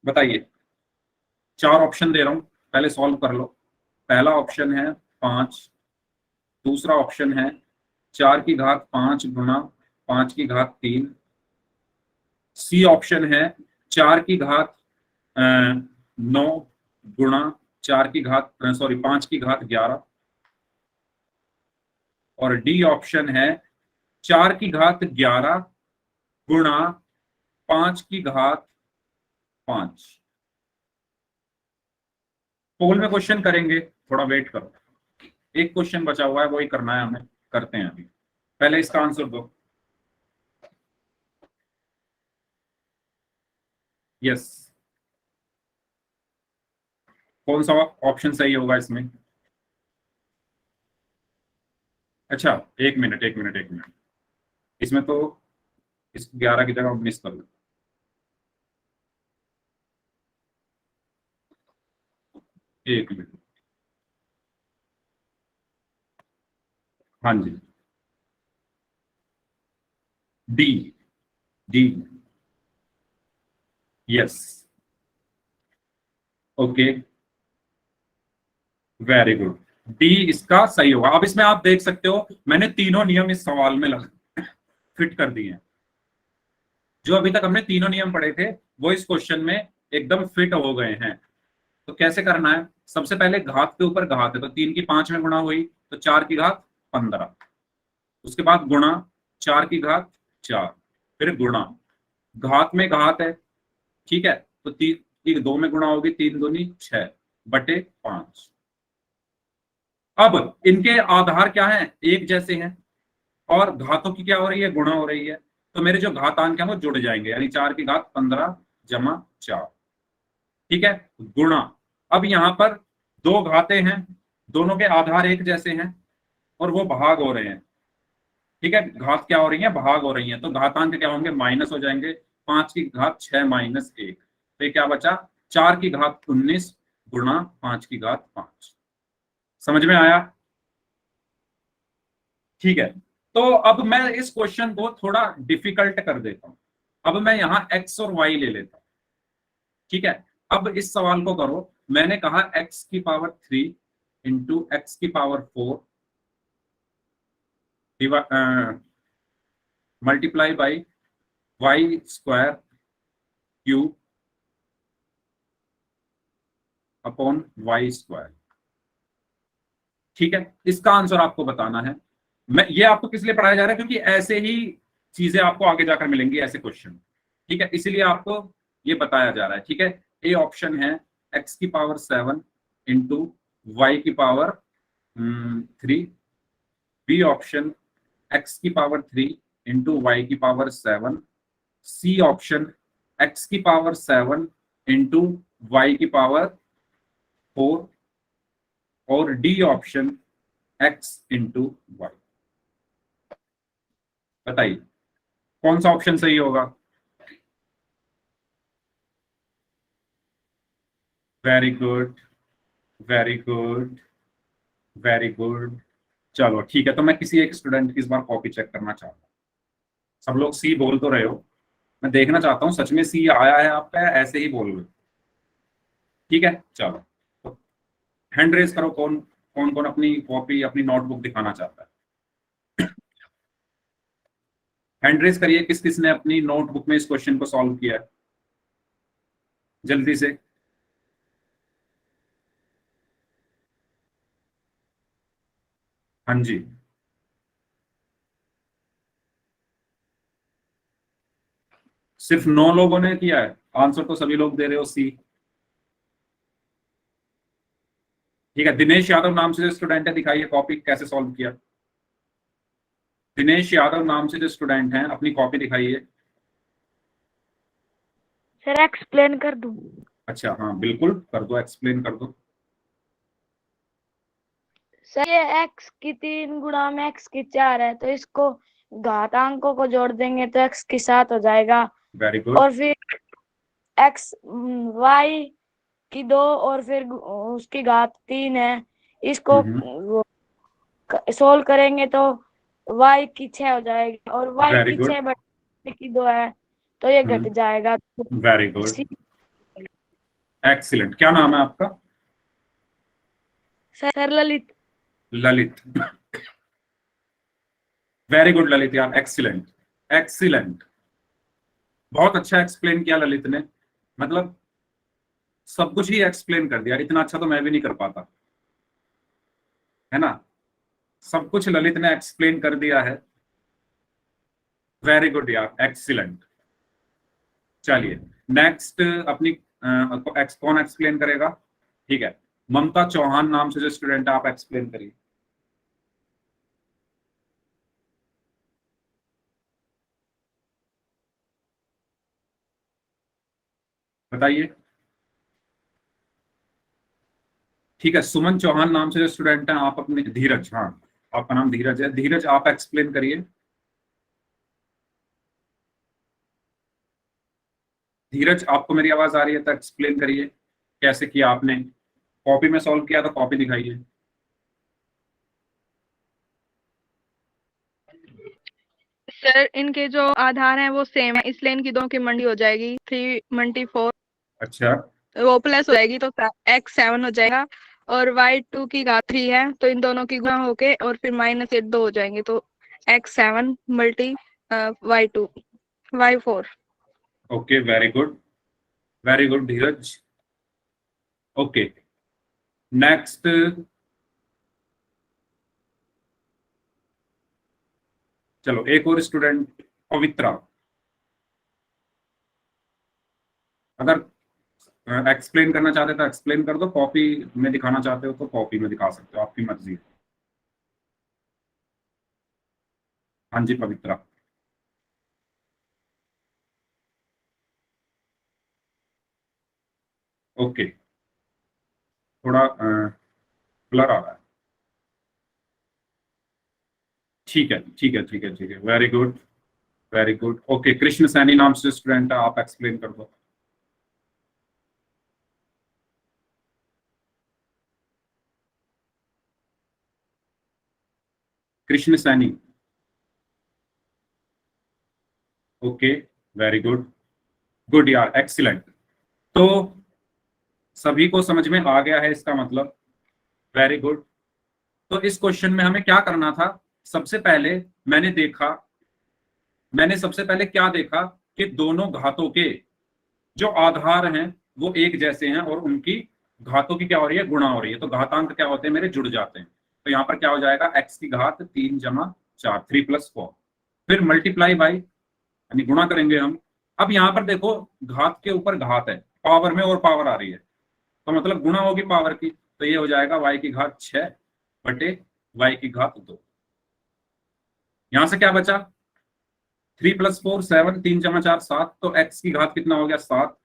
बताइए, 4 ऑप्शन दे रहा हूं, पहले सॉल्व कर लो। पहला ऑप्शन है 5, दूसरा ऑप्शन है 4 की घात 5 गुणा 5 की घात 3, सी ऑप्शन है 4 की घात 9 गुणा 4 की घात, सॉरी 5 की घात 11, और डी ऑप्शन है 4 की घात 11 गुणा 5 की घात 5। पोल में क्वेश्चन करेंगे, थोड़ा वेट करो, एक क्वेश्चन बचा हुआ है वही करना है हमें, करते हैं अभी। पहले इसका आंसर दो। यस, कौन सा ऑप्शन सही होगा इसमें? अच्छा, एक मिनट, इसमें तो इस 11 की जगह 19 कर लो। एक मिनट, हाँ जी, D, D, yes, okay, very good, D इसका सही होगा। अब इसमें आप देख सकते हो मैंने तीनों नियम इस सवाल में फिट कर दिए हैं। जो अभी तक हमने तीनों नियम पढ़े थे वो इस क्वेश्चन में एकदम फिट हो गए हैं। तो कैसे करना है, सबसे पहले घात के ऊपर घात है, तो 3 की 5 में गुणा हुई तो 4 की घात 15, उसके बाद गुणा 4 की घात 4, फिर गुणा, घात में घात है, ठीक है, तो 3 2 में गुणा होगी, 3 दूनी 6 बटे 5। अब इनके आधार क्या है, एक जैसे हैं, और घातों की क्या हो रही है, गुणा हो रही है, तो मेरे जो घातांक है वो जुड़ जाएंगे, यानी 4 की घात 15 जमा 4, ठीक है, गुणा। अब यहां पर दो घातें हैं, दोनों के आधार एक जैसे हैं और वो भाग हो रहे हैं, ठीक है, घात क्या हो रही है, भाग हो रही है, तो घातांक क्या होंगे, माइनस हो जाएंगे। 5 की घात 6 माइनस 1, तो ये क्या बचा, 4 की घात 19 गुणा 5 की घात 5। समझ में आया? ठीक है, तो अब मैं इस क्वेश्चन को थोड़ा डिफिकल्ट कर देता हूं। अब मैं यहां x और y ले लेता हूं, ठीक है। अब इस सवाल को करो, मैंने कहा x की पावर 3 इंटू एक्स की power 4 multiply by y square cube upon y square, ठीक है। इसका आंसर आपको बताना है। मैं ये आपको किस लिए पढ़ाया जा रहा है, क्योंकि ऐसे ही चीजें आपको आगे जाकर मिलेंगी, ऐसे क्वेश्चन, ठीक है, इसीलिए आपको ये बताया जा रहा है, ठीक है। ए ऑप्शन है x की पावर 7 इंटू वाई की पावर 3, बी ऑप्शन x की पावर 3 इंटू वाई की पावर 7, सी ऑप्शन x की पावर 7 इंटू वाई की पावर 4, और D option x into Y. बताइए कौन सा ऑप्शन सही होगा? Very good, very good, very good. चलो ठीक है, तो मैं किसी एक स्टूडेंट की इस बार कॉपी चेक करना चाहता हूँ। सब लोग सी बोल तो रहे हो, मैं देखना चाहता हूँ सच में सी आया है आपका या ऐसे ही बोल रहे हो। ठीक है चलो, तो हैंड रेज करो, कौन कौन कौन अपनी कॉपी अपनी नोटबुक दिखाना चाहता है। हैंड रेज करिए किस किस ने अपनी नोटबुक में इस क्वेश्चन को सॉल्व किया है, जल्दी से। हाँ जी, सिर्फ 9 लोगों ने किया है। आंसर तो सभी लोग दे रहे हो सी। ठीक है, दिनेश यादव नाम से जो स्टूडेंट है, दिखाइए कॉपी कैसे सॉल्व किया। दिनेश यादव नाम से जो स्टूडेंट हैं, अपनी कॉपी दिखाइए। सर एक्सप्लेन कर दूं? अच्छा हाँ बिल्कुल कर दो, एक्सप्लेन कर दो। सर ये x की 3 गुणा में x की 4 है, तो इसको घातांकों को जोड़ देंगे तो x की 7 हो जाएगा। Very good. और फिर x y की 2 और फिर उसकी घात 3 है, इसको सोल्व करेंगे तो y की 6 हो जाएगी, और y वेरी की गुड। 6 बटे की 2 है तो ये घट जाएगा। Very good, excellent. क्या नाम है आपका? Sir Lalit. Lalit. Very good Lalit यार, एक्सीलेंट एक्सीलेंट, बहुत अच्छा एक्सप्लेन किया ललित ने। मतलब सब कुछ ही एक्सप्लेन कर दिया, इतना अच्छा तो मैं भी नहीं कर पाता, है ना। सब कुछ ललित ने एक्सप्लेन कर दिया है। वेरी गुड यार, एक्सीलेंट। चलिए नेक्स्ट अपनी कौन एक्सप्लेन करेगा? ठीक है, ममता चौहान नाम से जो स्टूडेंट है, आप एक्सप्लेन करिए। बताइए। ठीक है, सुमन चौहान नाम से जो स्टूडेंट है, आप अपने धीरज, हाँ आपका नाम धीरज है, धीरज आप एक्सप्लेन करिए। धीरज आपको मेरी आवाज आ रही है तो एक्सप्लेन करिए कैसे किया आपने। कॉपी में सॉल्व किया तो कॉपी दिखाइए। सर इनके जो आधार हैं वो सेम है, इसलिए इनकी दोनों की मंडी हो जाएगी 3 मंडी 4। अच्छा, वो प्लस हो जाएगी तो x 7 हो जाएगा, और y 2 की घात 3 है तो इन दोनों की गुणा होके और फिर -8 2 हो जाएंगे, तो x 7 multi y 2 y 4। Okay very good Dheeraj. Okay next, चलो एक और स्टूडेंट, पवित्रा। अगर एक्सप्लेन करना चाहते हो तो एक्सप्लेन कर दो, कॉपी में दिखाना चाहते हो तो कॉपी में दिखा सकते हो, आपकी मर्जी है। हाँ जी पवित्रा। ओके, थोड़ा ब्लर आ रहा है। ठीक है ठीक है ठीक है ठीक है, very good very good. Okay, Krishna Saini नाम से स्टूडेंट है, आप एक्सप्लेन कर दो। Krishna Saini. Okay very good, good यार, एक्सीलेंट। तो सभी को समझ में आ गया है इसका मतलब, वेरी गुड। तो इस क्वेश्चन में हमें क्या करना था? सबसे पहले मैंने सबसे पहले क्या देखा कि दोनों घातों के जो आधार हैं वो एक जैसे हैं और उनकी घातों की क्या हो रही है, गुणा हो रही है। तो घातांक क्या होते हैं मेरे, जुड़ जाते हैं। तो यहाँ पर क्या हो जाएगा, x की घात 3 जमा 4, 3 + 4, फिर मल्टीप्लाई बाई, यानी गुणा करेंगे हम। अब यहाँ पर देखो, घात के ऊपर घात है, पावर में और पावर आ रही है, तो मतलब गुणा होगी पावर की, तो ये हो जाएगा y की घात 6 बटे y की घात 2। यहां से क्या बचा, 3 + 4 7, 3 जमा 4 7, तो x की घात कितना हो गया, 7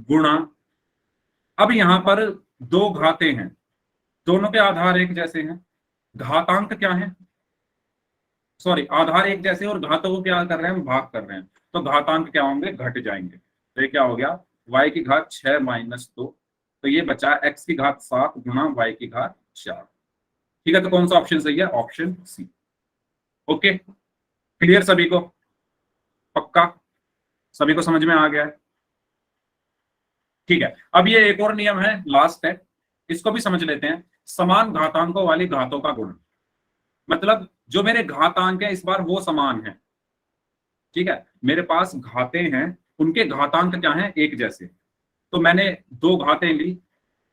गुणा। अब यहां पर दो घातें हैं, दोनों के आधार एक जैसे हैं, घातांक क्या है, सॉरी आधार एक जैसे और घातों को क्या कर रहे हैं, हम भाग कर रहे हैं, तो घातांक क्या होंगे, घट जाएंगे। तो ये क्या हो गया, y की घात 6 माइनस 2, तो ये बचा x की घात 7 गुणा y की घात 4। ठीक है, तो कौन सा ऑप्शन सही है, ऑप्शन सी। ओके, क्लियर सभी को, पक्का सभी को समझ में आ गया है। ठीक है, अब ये एक और नियम है, लास्ट है, इसको भी समझ लेते हैं। समान घातांकों वाली घातों का गुण, मतलब जो मेरे घातांक है इस बार वो समान है। ठीक है, मेरे पास घातें हैं, उनके घातांक क्या हैं, एक जैसे। तो मैंने दो घातें ली,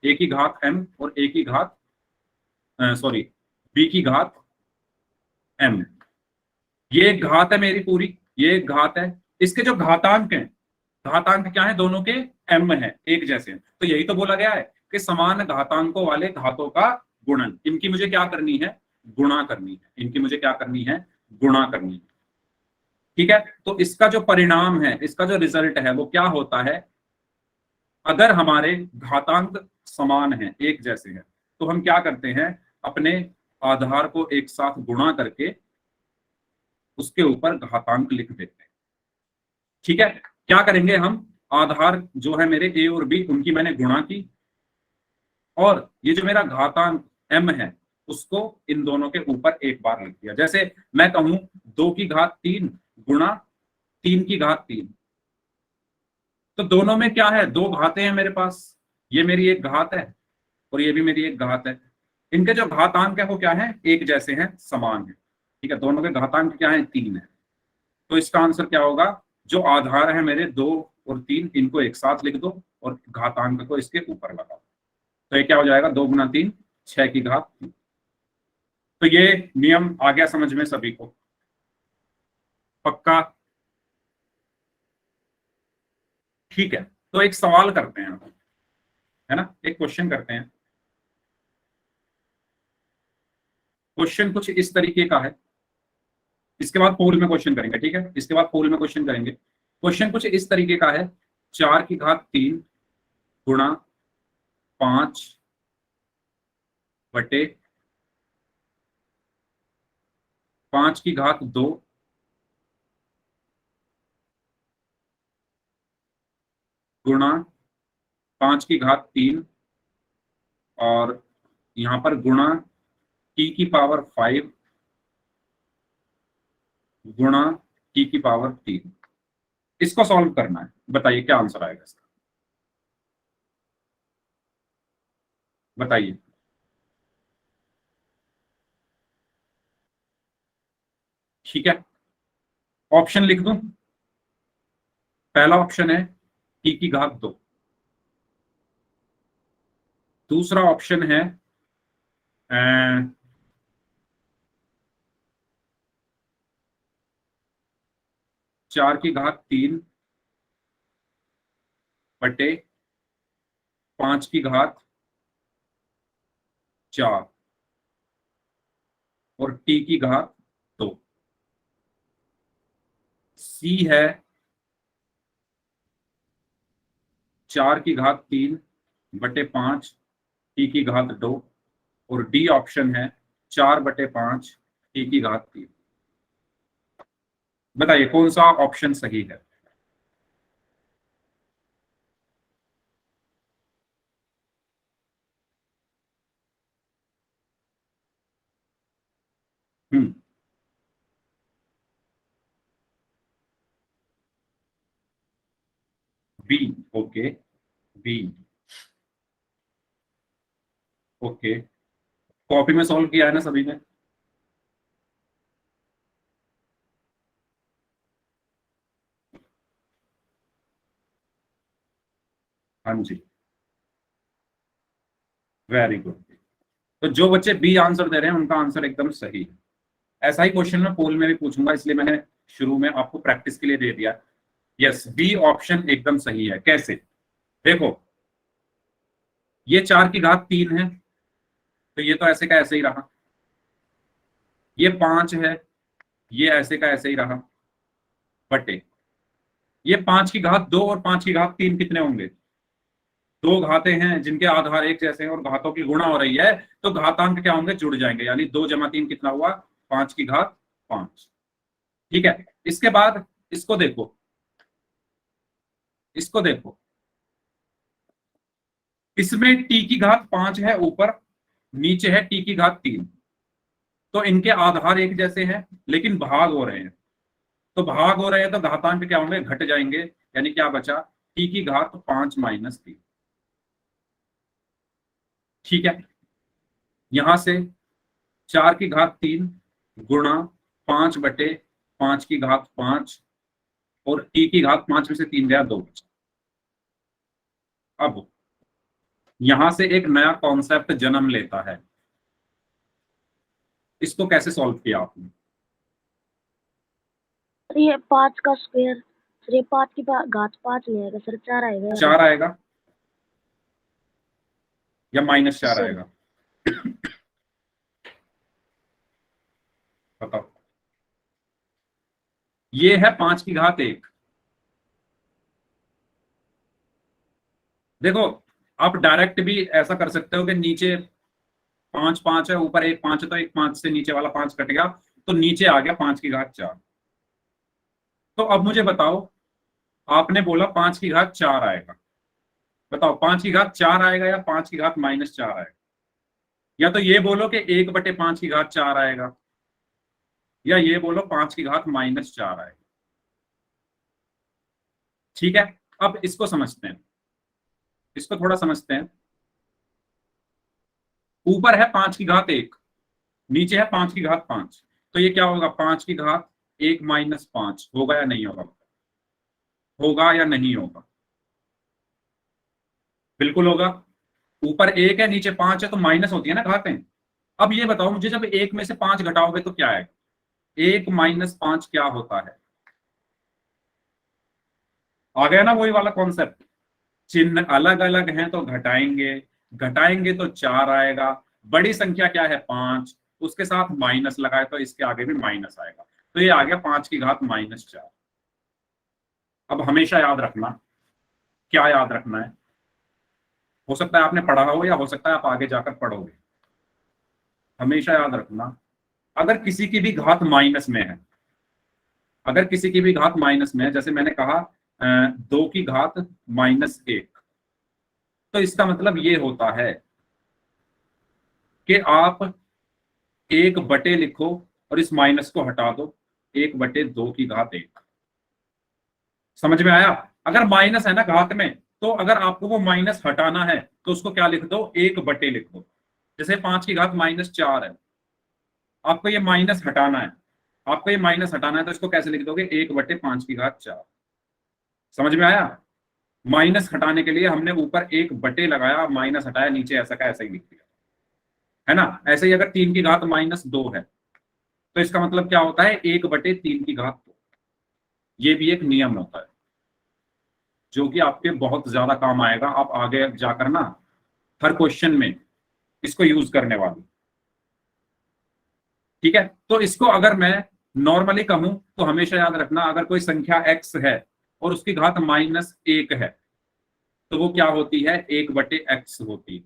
a की घात m और a की घात सॉरी b की घात m। ये एक घात है मेरी पूरी, ये एक घात है, इसके जो घातांक हैं, घातांक क्या है, दोनों के m है, एक जैसे हैं। तो यही तो बोला गया है कि समान घातांकों वाले घातों का गुणन, इनकी मुझे क्या करनी है, गुणा करनी है, इनकी मुझे क्या करनी है, गुणा करनी है। ठीक है, तो इसका जो परिणाम है, इसका जो रिजल्ट है वो क्या होता है, अगर हमारे घातांक समान हैं, एक जैसे हैं, तो हम क्या करते हैं, अपने आधार को एक साथ गुणा करके उसके ऊपर घातांक लिख देते हैं। ठीक है, क्या करेंगे हम, आधार जो है मेरे a और b, उनकी मैंने गुणा की, और ये जो मेरा घातांक m है उसको इन दोनों के ऊपर एक बार लिख दिया। जैसे मैं कहूं 2 की घात 3 गुणा 3 की घात 3, तो दोनों में क्या है, दो घातें हैं मेरे पास, ये मेरी एक घात है और ये भी मेरी एक घात है। इनके जो घातांक है वो क्या है, एक जैसे हैं, समान है। ठीक है, दोनों के घातांक क्या है, 3 है। तो इसका आंसर क्या होगा, जो आधार है मेरे 2 और 3, इनको एक साथ लिख दो और घातांक को इसके ऊपर लगाओ। तो ये क्या हो जाएगा, 2 गुना 3 6 की घात 3। तो ये नियम आ गया समझ में सभी को, पक्का। ठीक है, तो एक सवाल करते हैं, है ना, एक क्वेश्चन करते हैं। क्वेश्चन कुछ इस तरीके का है, इसके बाद पोल में क्वेश्चन करेंगे। ठीक है, इसके बाद पोल में क्वेश्चन करेंगे। क्वेश्चन कुछ इस तरीके का है, 4 की घात 3 गुणा 5 बटे 5 की घात 2 गुणा 5 की घात 3, और यहां पर गुणा t की पावर 5 गुणा t की पावर 3। इसको सॉल्व करना है, बताइए क्या आंसर आएगा इसका, बताइए। ठीक है, ऑप्शन लिख दूं। पहला ऑप्शन है t की घात 2, दूसरा ऑप्शन है 4 की घात 3 बटे 5 की घात 4 और t की घात 2। सी है 4 की घात 3 बटे 5 t की घात 2, और डी ऑप्शन है 4 बटे 5 t की घात 3। बताइए कौन सा ऑप्शन सही है। Hmm, B. Okay, B. Okay, copy में सॉल्व किया है ना सभी ने। हाँ जी, वेरी गुड। तो जो बच्चे बी आंसर दे रहे हैं उनका आंसर एकदम सही है। ऐसा ही क्वेश्चन मैं पोल में भी पूछूंगा, इसलिए मैंने शुरू में आपको प्रैक्टिस के लिए दे दिया। यस, बी ऑप्शन एकदम सही है। कैसे, देखो ये 4 की घात 3 है, तो ये तो ऐसे का ऐसे ही रहा। ये 5 है, ये ऐसे का ऐसे ही रहा, बटे ये 5 की घात 2 और 5 की घात 3 कितने होंगे, दो घातें हैं जिनके आधार एक जैसे हैं और घातों की गुणा हो रही है, तो घातांक क्या होंगे, जुड़ जाएंगे, यानी 2 × 3 कितना हुआ, 5 की घात 5। ठीक है, इसके बाद इसको देखो, इसको देखो, इसमें t की घात 5 है ऊपर, नीचे है t की घात 3, तो इनके आधार एक जैसे हैं लेकिन भाग हो रहे हैं, तो भाग हो रहे हैं तो घातांक क्या होंगे, घट जाएंगे, यानी क्या बचा, t की घात 5 - 3। ठीक है, यहां से 4 की घात 3 गुणा 5/5 की घात 5 और t की घात 5 में से 3 गया 2 बचा। अब यहां से एक नया कॉन्सेप्ट जन्म लेता है, इसको कैसे सॉल्व किया आपने? सर ये 5 का स्क्वायर, सर ये 5 की घात 5 नहीं आएगा सर, 4 आएगा। 4 आएगा या -4 आएगा, बताओ। ये है 5 की घात 1। देखो, आप डायरेक्ट भी ऐसा कर सकते हो कि नीचे 5 5 है, ऊपर एक 5 है, तो एक 5 से नीचे वाला 5 कट गया, तो नीचे आ गया 5 की घात 4। तो अब मुझे बताओ, आपने बोला 5 की घात 4 आएगा, बताओ 5 की घात 4 आएगा या 5 की घात -4 आएगा? या तो ये बोलो कि 1/5 की घात 4 आएगा, या ये बोलो 5 की घात -4 आएगा। ठीक है, अब इसको समझते हैं, इसको थोड़ा समझते हैं। ऊपर है 5 की घात 1, नीचे है 5 की घात 5, तो ये क्या होगा, 5 की घात 1 - 5 होगा या नहीं होगा? होगा या नहीं होगा? बिल्कुल होगा। ऊपर 1 है, नीचे 5 है, तो माइनस होती है ना घातें। अब ये बताओ मुझे, जब 1 में से 5 घटाओगे तो क्या आएगा? 1 - 5 क्या होता है? आ गया ना वही वाला कॉन्सेप्ट, चिन्ह अलग अलग हैं तो घटाएंगे, घटाएंगे तो 4 आएगा, बड़ी संख्या क्या है 5, उसके साथ माइनस लगाए तो इसके आगे भी माइनस आएगा, तो ये आ गया 5 की घात -4। अब हमेशा याद रखना, क्या याद रखना है, हो सकता है आपने पढ़ा हो या हो सकता है आप आगे जाकर पढ़ोगे। हमेशा याद रखना, अगर किसी की भी घात माइनस में है, अगर किसी की भी घात माइनस में है, जैसे मैंने कहा 2 की घात -1, तो इसका मतलब ये होता है कि आप 1/, लिखो और इस माइनस को हटा दो, 1/2 की घात 1। समझ में आया? अगर माइनस है ना घात में, तो अगर आपको वो माइनस हटाना है तो उसको क्या लिख दो, 1/, लिख दो। जैसे 5 की घात -4 है, आपको ये माइनस हटाना है, आपको ये माइनस हटाना है, तो इसको कैसे लिख दोगे, 1/5 की घात 4। समझ में आया? माइनस हटाने के लिए हमने ऊपर 1/, लगाया, माइनस हटाया, नीचे ऐसा का ऐसा ही लिख दिया, है ना। ऐसे ही अगर 3 की घात -2 है, तो इसका मतलब क्या होता है, 1/3 की घात 2। ये भी एक नियम होता है जो कि आपके बहुत ज्यादा काम आएगा, आप आगे जाकर ना हर क्वेश्चन में इसको यूज करने वाली। ठीक है, तो इसको अगर मैं नॉर्मली कहूं तो हमेशा याद रखना, अगर कोई संख्या x है और उसकी घात -1 है, तो वो क्या होती है, 1/x होती है।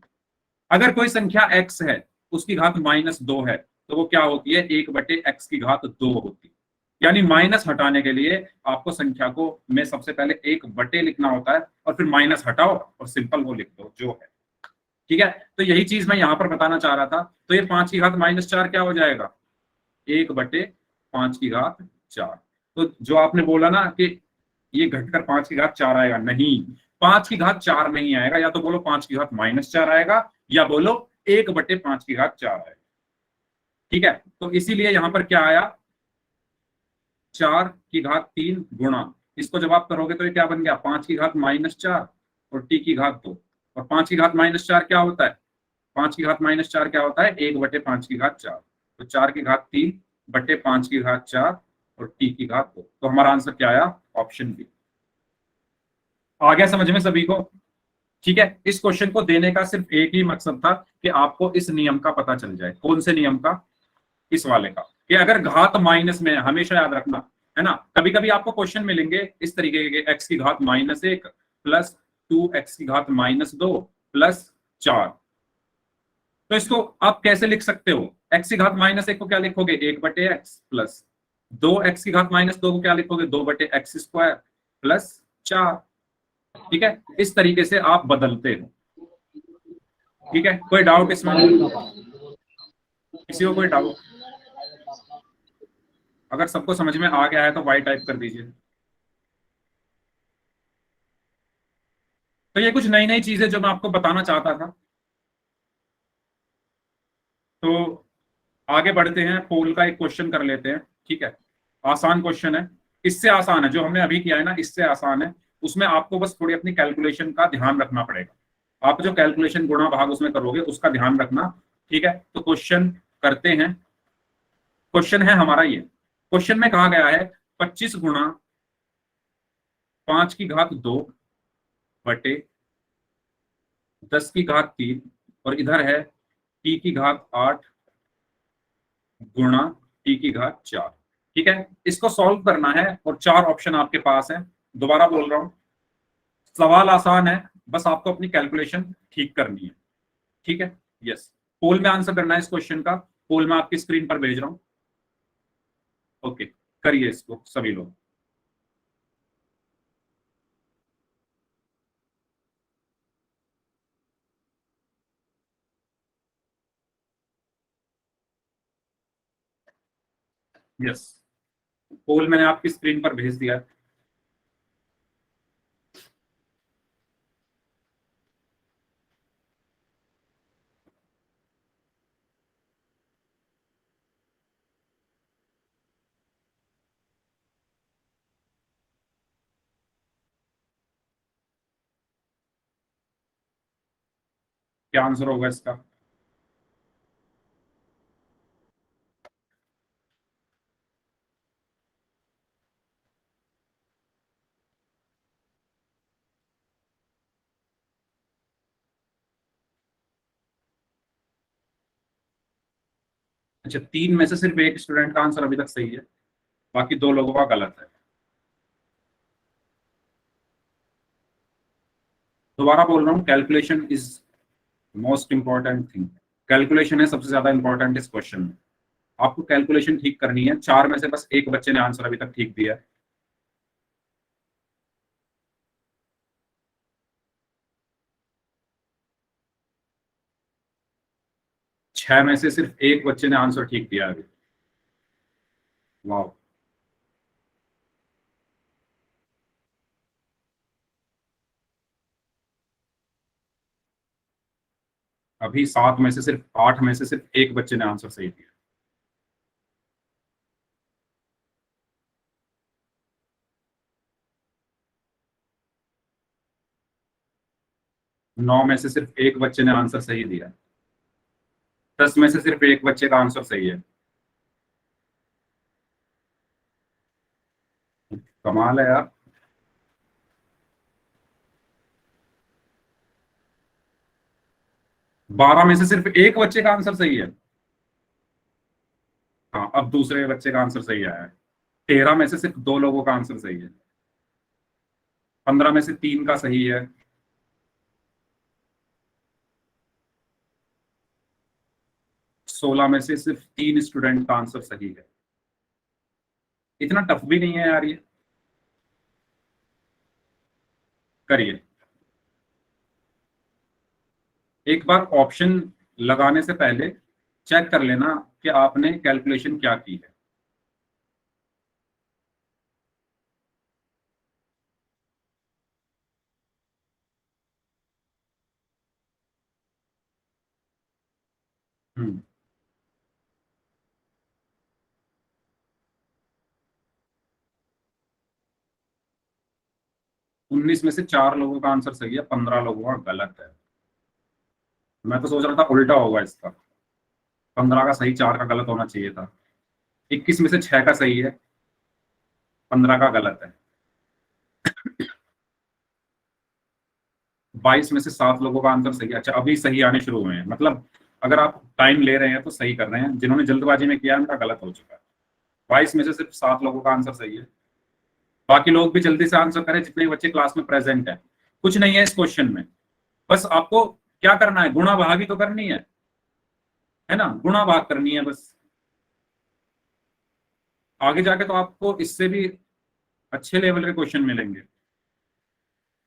अगर कोई संख्या x है, उसकी घात -2 है, तो वो क्या होती है, 1/x की घात 2 होती है। यानी माइनस हटाने के लिए आपको संख्या को में सबसे पहले 1/, लिखना होता है और फिर माइनस हटाओ और सिंपल वो लिख दो जो है। ठीक है, तो यही चीज मैं यहां पर बताना चाह रहा था। तो ये 5 की घात -4 क्या हो जाएगा, 1/5 की घात 4। तो जो आपने बोला ना कि ये घटकर 5 की घात 4 आएगा, नहीं, 5 की घात 4 नहीं आएगा, या तो बोलो 5 की घात -4 आएगा, या बोलो 1/5 की घात 4 आएगा। ठीक है, तो इसीलिए यहां पर क्या आया, 4 की घात 3 गुणा, इसको जब आप करोगे तो ये क्या बन गया, 5 की घात -4 और t की घात 2। और 5 की घात -4 क्या होता है, 5 की घात -4 क्या होता है, 1/5 की घात 4। तो 4 की घात 3/5 की घात 4 और t की घात 2। तो हमारा आंसर क्या आया, ऑप्शन बी। आ गया समझ में सभी को? ठीक है, इस क्वेश्चन को देने का सिर्फ एक ही मकसद था कि आपको इस नियम का पता चल जाए। कौन से नियम का, इस वाले का, कि अगर घात माइनस में है, हमेशा याद रखना, है ना। कभी कभी आपको क्वेश्चन मिलेंगे इस तरीके के, x की घात -1 प्लस 2x की घात -2 प्लस 4। तो इसको आप कैसे लिख सकते हो? x की घात -1 को क्या लिखोगे? 1/x प्लस 2x की घात -2 को क्या लिखोगे? 2/x² plus 4। ठीक है, इस तरीके से आप बदलते हो। ठीक है, कोई डाउट इसमें? किसी को कोई डाउट? अगर सबको समझ में आ गया है तो वाई टाइप कर दीजिए। तो ये कुछ नई नई चीजें जो मैं आपको बताना चाहता था। तो आगे बढ़ते हैं, पोल का एक क्वेश्चन कर लेते हैं। ठीक है, आसान क्वेश्चन है, इससे आसान है जो हमने अभी किया है ना, इससे आसान है। उसमें आपको बस थोड़ी अपनी कैलकुलेशन का ध्यान रखना पड़ेगा। आप जो कैलकुलेशन गुणा भाग उसमें करोगे उसका ध्यान रखना। ठीक है, तो क्वेश्चन करते हैं। क्वेश्चन है हमारा ये। क्वेश्चन में कहा गया है 25 गुणा 5 की घात 2 बटे 10 की घात 3 और इधर है t की घात 8 गुणा t की घात 4। ठीक है, इसको सॉल्व करना है और 4 ऑप्शन आपके पास है। दोबारा बोल रहा हूं, सवाल आसान है, बस आपको अपनी कैलकुलेशन ठीक करनी है। ठीक है, यस, पोल में आंसर करना है इस क्वेश्चन का। पोल में आपकी स्क्रीन पर भेज रहा हूं। ओके, करिए इसको सभी लोग। यस, पोल मैंने आपकी स्क्रीन पर भेज दिया है। क्या आंसर होगा इसका? अच्छा, 3 में से सिर्फ एक स्टूडेंट का आंसर अभी तक सही है, बाकी 2 लोगों का गलत है। दोबारा बोल रहा हूँ, calculation is most important thing. Calculation है सबसे ज्यादा इंपॉर्टेंट इस क्वेश्चन में। आपको कैलकुलेशन ठीक करनी है। 4 में से बस एक बच्चे ने आंसर अभी तक ठीक दिया है। छह में से सिर्फ एक बच्चे ने आंसर ठीक दिया है अभी। वाह, अभी 7 में से सिर्फ 8 में से सिर्फ एक बच्चे ने आंसर सही दिया। नौ में से सिर्फ एक बच्चे ने आंसर सही दिया। 10 में से सिर्फ एक बच्चे का आंसर सही है। कमाल है यार। 12 में से सिर्फ एक बच्चे का आंसर सही है। हाँ, अब दूसरे बच्चे का आंसर सही आया है। 13 में से सिर्फ 2 लोगों का आंसर सही है। 15 में से 3 का सही है। 16 में से सिर्फ 3 स्टूडेंट का आंसर सही है। इतना टफ भी नहीं है यार ये। करिए, एक बार ऑप्शन लगाने से पहले चेक कर लेना कि आपने कैलकुलेशन क्या की है। हम्म 19 में से 4 लोगों का आंसर सही है, 15 लोगों का गलत है। मैं तो सोच रहा था उल्टा होगा इसका, 15 का सही, 4 का गलत होना चाहिए था। 21 में से 6 का सही है, 15 का गलत है। 22 में से 7 लोगों का आंसर सही है। अच्छा, अभी सही आने शुरू हुए हैं, मतलब अगर आप टाइम ले रहे हैं तो सही कर रहे हैं। जिन्होंने जल्दबाजी में किया उनका गलत हो चुका है। 22 में से सिर्फ 7 लोगों का आंसर सही है। बाकी लोग भी जल्दी से आंसर करें जितने बच्चे क्लास में प्रेजेंट हैं। कुछ नहीं है इस क्वेश्चन में। बस आपको क्या करना है, गुणा भागी तो करनी है ना, गुणा भाग करनी है बस। आगे जाके तो आपको इससे भी अच्छे लेवल के क्वेश्चन मिलेंगे।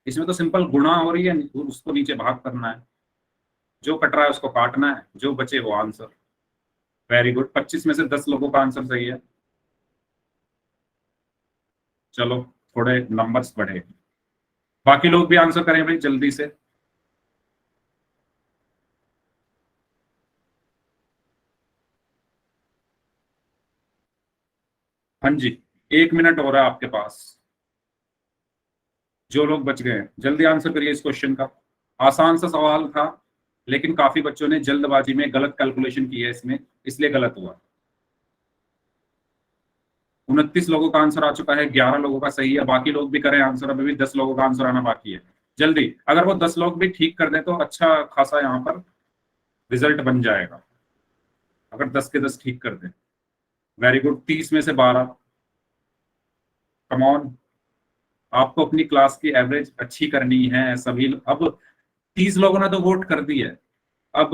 इसमें तो सिंपल गुणा हो रही है, उसको नीचे भाग करना है, जो कट रहा है उसको काटना है, जो बचे वो आंसर। वेरी गुड, 25 में से 10 लोगों का आंसर सही है। चलो थोड़े नंबर्स बढ़े, बाकी लोग भी आंसर करें भाई जल्दी से। हाँ जी, 1 मिनट हो रहा है आपके पास। जो लोग बच गए हैं जल्दी आंसर करिए इस क्वेश्चन का। आसान सा सवाल था, लेकिन काफी बच्चों ने जल्दबाजी में गलत कैलकुलेशन की है इसमें, इसलिए गलत हुआ। 29 लोगों का आंसर आ चुका है, 11 लोगों का सही है, बाकी लोग भी करें आंसर, अभी भी 10 लोगों का आंसर आना बाकी है। जल्दी, अगर वो 10 लोग भी ठीक कर दें तो अच्छा खासा यहाँ पर रिजल्ट बन जाएगा, अगर 10 के 10 ठीक कर दें। वेरी गुड, 30 में से 12। कम ऑन, आपको अपनी क्लास की एवरेज अच्छी करनी है सभी। अब 30 लोगों ने तो वोट कर दी है, अब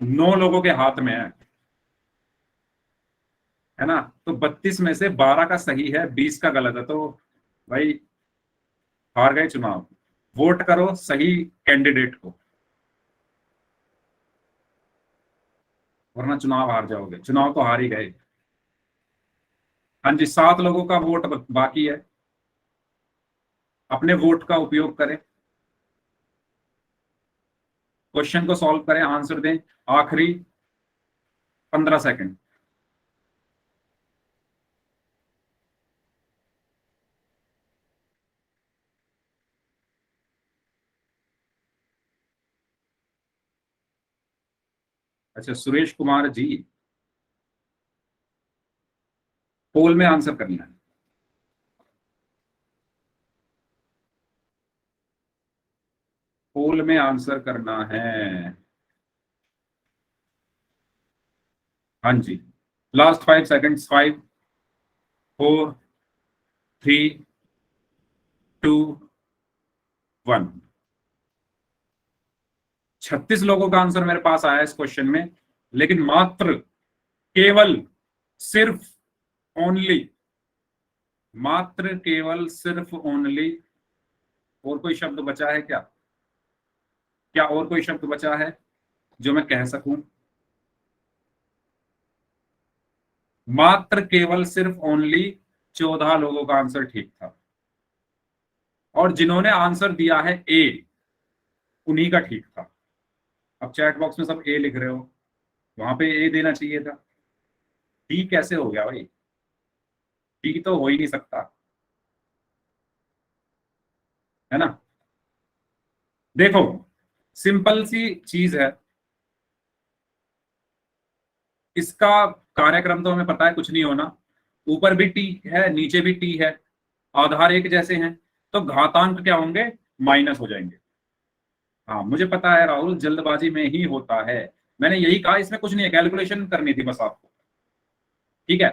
9 लोगों के हाथ में है ना। तो 32 में से 12 का सही है, 20 का गलत है, तो भाई हार गए चुनाव। वोट करो सही कैंडिडेट को, वरना चुनाव हार जाओगे। चुनाव तो हार ही गए। हाँ जी, 7 लोगों का वोट बाकी है, अपने वोट का उपयोग करें, क्वेश्चन को सॉल्व करें, आंसर दें। आखिरी 15 सेकंड। अच्छा, सुरेश कुमार जी, पोल में आंसर करना है। पोल में आंसर करना है। हाँ जी, लास्ट 5 सेकंड्स। 5 4 3 2 1। 36 लोगों का आंसर मेरे पास आया इस क्वेश्चन में, लेकिन मात्र केवल सिर्फ ओनली, मात्र केवल सिर्फ ओनली, और कोई शब्द बचा है क्या? क्या और कोई शब्द बचा है जो मैं कह सकूं? मात्र केवल सिर्फ ओनली 14 लोगों का आंसर ठीक था, और जिन्होंने आंसर दिया है ए, उन्हीं का ठीक था। अब चैट बॉक्स में सब ए लिख रहे हो, वहां पे ए देना चाहिए था। डी कैसे हो गया भाई? डी तो हो ही नहीं सकता, है ना। देखो, सिंपल सी चीज है, इसका कार्यक्रम तो हमें पता है, कुछ नहीं होना। ऊपर भी टी है, नीचे भी टी है, आधार एक जैसे हैं, तो घातांक क्या होंगे? माइनस हो जाएंगे। हाँ मुझे पता है राहुल, जल्दबाजी में ही होता है, मैंने यही कहा, इसमें कुछ नहीं है, कैलकुलेशन करनी थी बस आपको। ठीक है,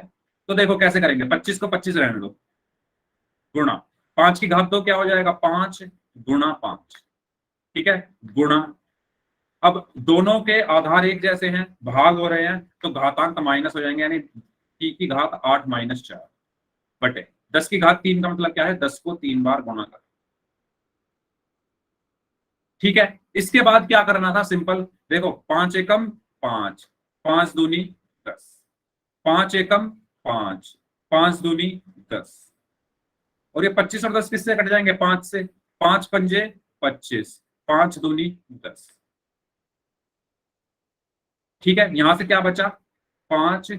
तो देखो कैसे करेंगे। 25 को 25 रहने दो, गुणा 5 की घात 2 क्या हो जाएगा? 5 गुणा 5। ठीक है, गुणा। अब दोनों के आधार एक जैसे हैं, भाग हो रहे हैं, तो घातांक माइनस हो जाएंगे, यानी टी की घात 8 माइनस 4 बटे 10 की घात 3 का मतलब क्या है? 10 को 3 बार गुणा कर। ठीक है, इसके बाद क्या करना था? सिंपल, देखो 5 एकम 5, 5 दूनी 10, 5 एकम 5, 5 दूनी 10, और ये 25 और 10 किससे कट जाएंगे? 5 से। 5 पंजे 25, 5 दूनी 10। ठीक है, यहां से क्या बचा? 5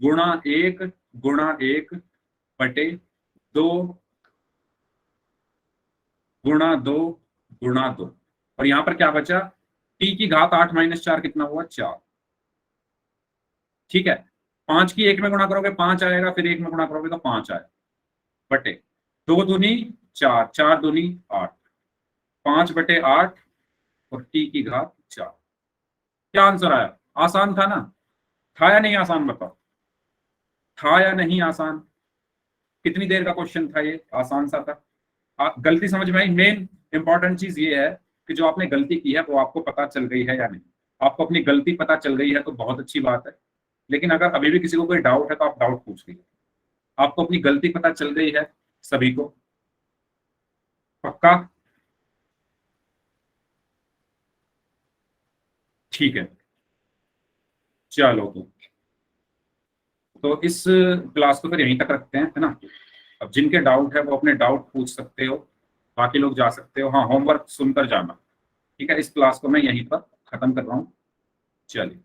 गुणा 1 गुणा 1 बटे 2 गुणा 2 गुणा 2, और यहां पर क्या बचा? टी की घात 8 माइनस 4 कितना हुआ? 4। ठीक है, 5 की 1 में गुणा करोगे 5 आएगा, फिर 1 में गुणा करोगे तो 5 आएगा, बटे 2 दूनी 4, 4 दूनी 8, 5 बटे 8, और टी की घात 4। क्या आंसर आया? आसान था ना? था या नहीं आसान? बताओ, था या नहीं आसान? कितनी देर का क्वेश्चन था ये, आसान सा था। गलती समझ में आई। मेन इंपॉर्टेंट चीज ये है कि जो आपने गलती की है वो आपको पता चल गई है या नहीं। आपको अपनी गलती पता चल गई है तो बहुत अच्छी बात है, लेकिन अगर अभी भी किसी को कोई डाउट है तो आप डाउट पूछ लीजिए। आपको अपनी गलती पता चल गई है सभी को? पक्का? ठीक है, चलो तो इस क्लास को फिर यहीं तक रखते हैं, है ना। अब जिनके डाउट है वो अपने डाउट पूछ सकते हो, बाकी लोग जा सकते हो। हाँ, होमवर्क सुनकर जाना, ठीक है। इस क्लास को मैं यहीं पर खत्म कर रहा हूँ। चलिए।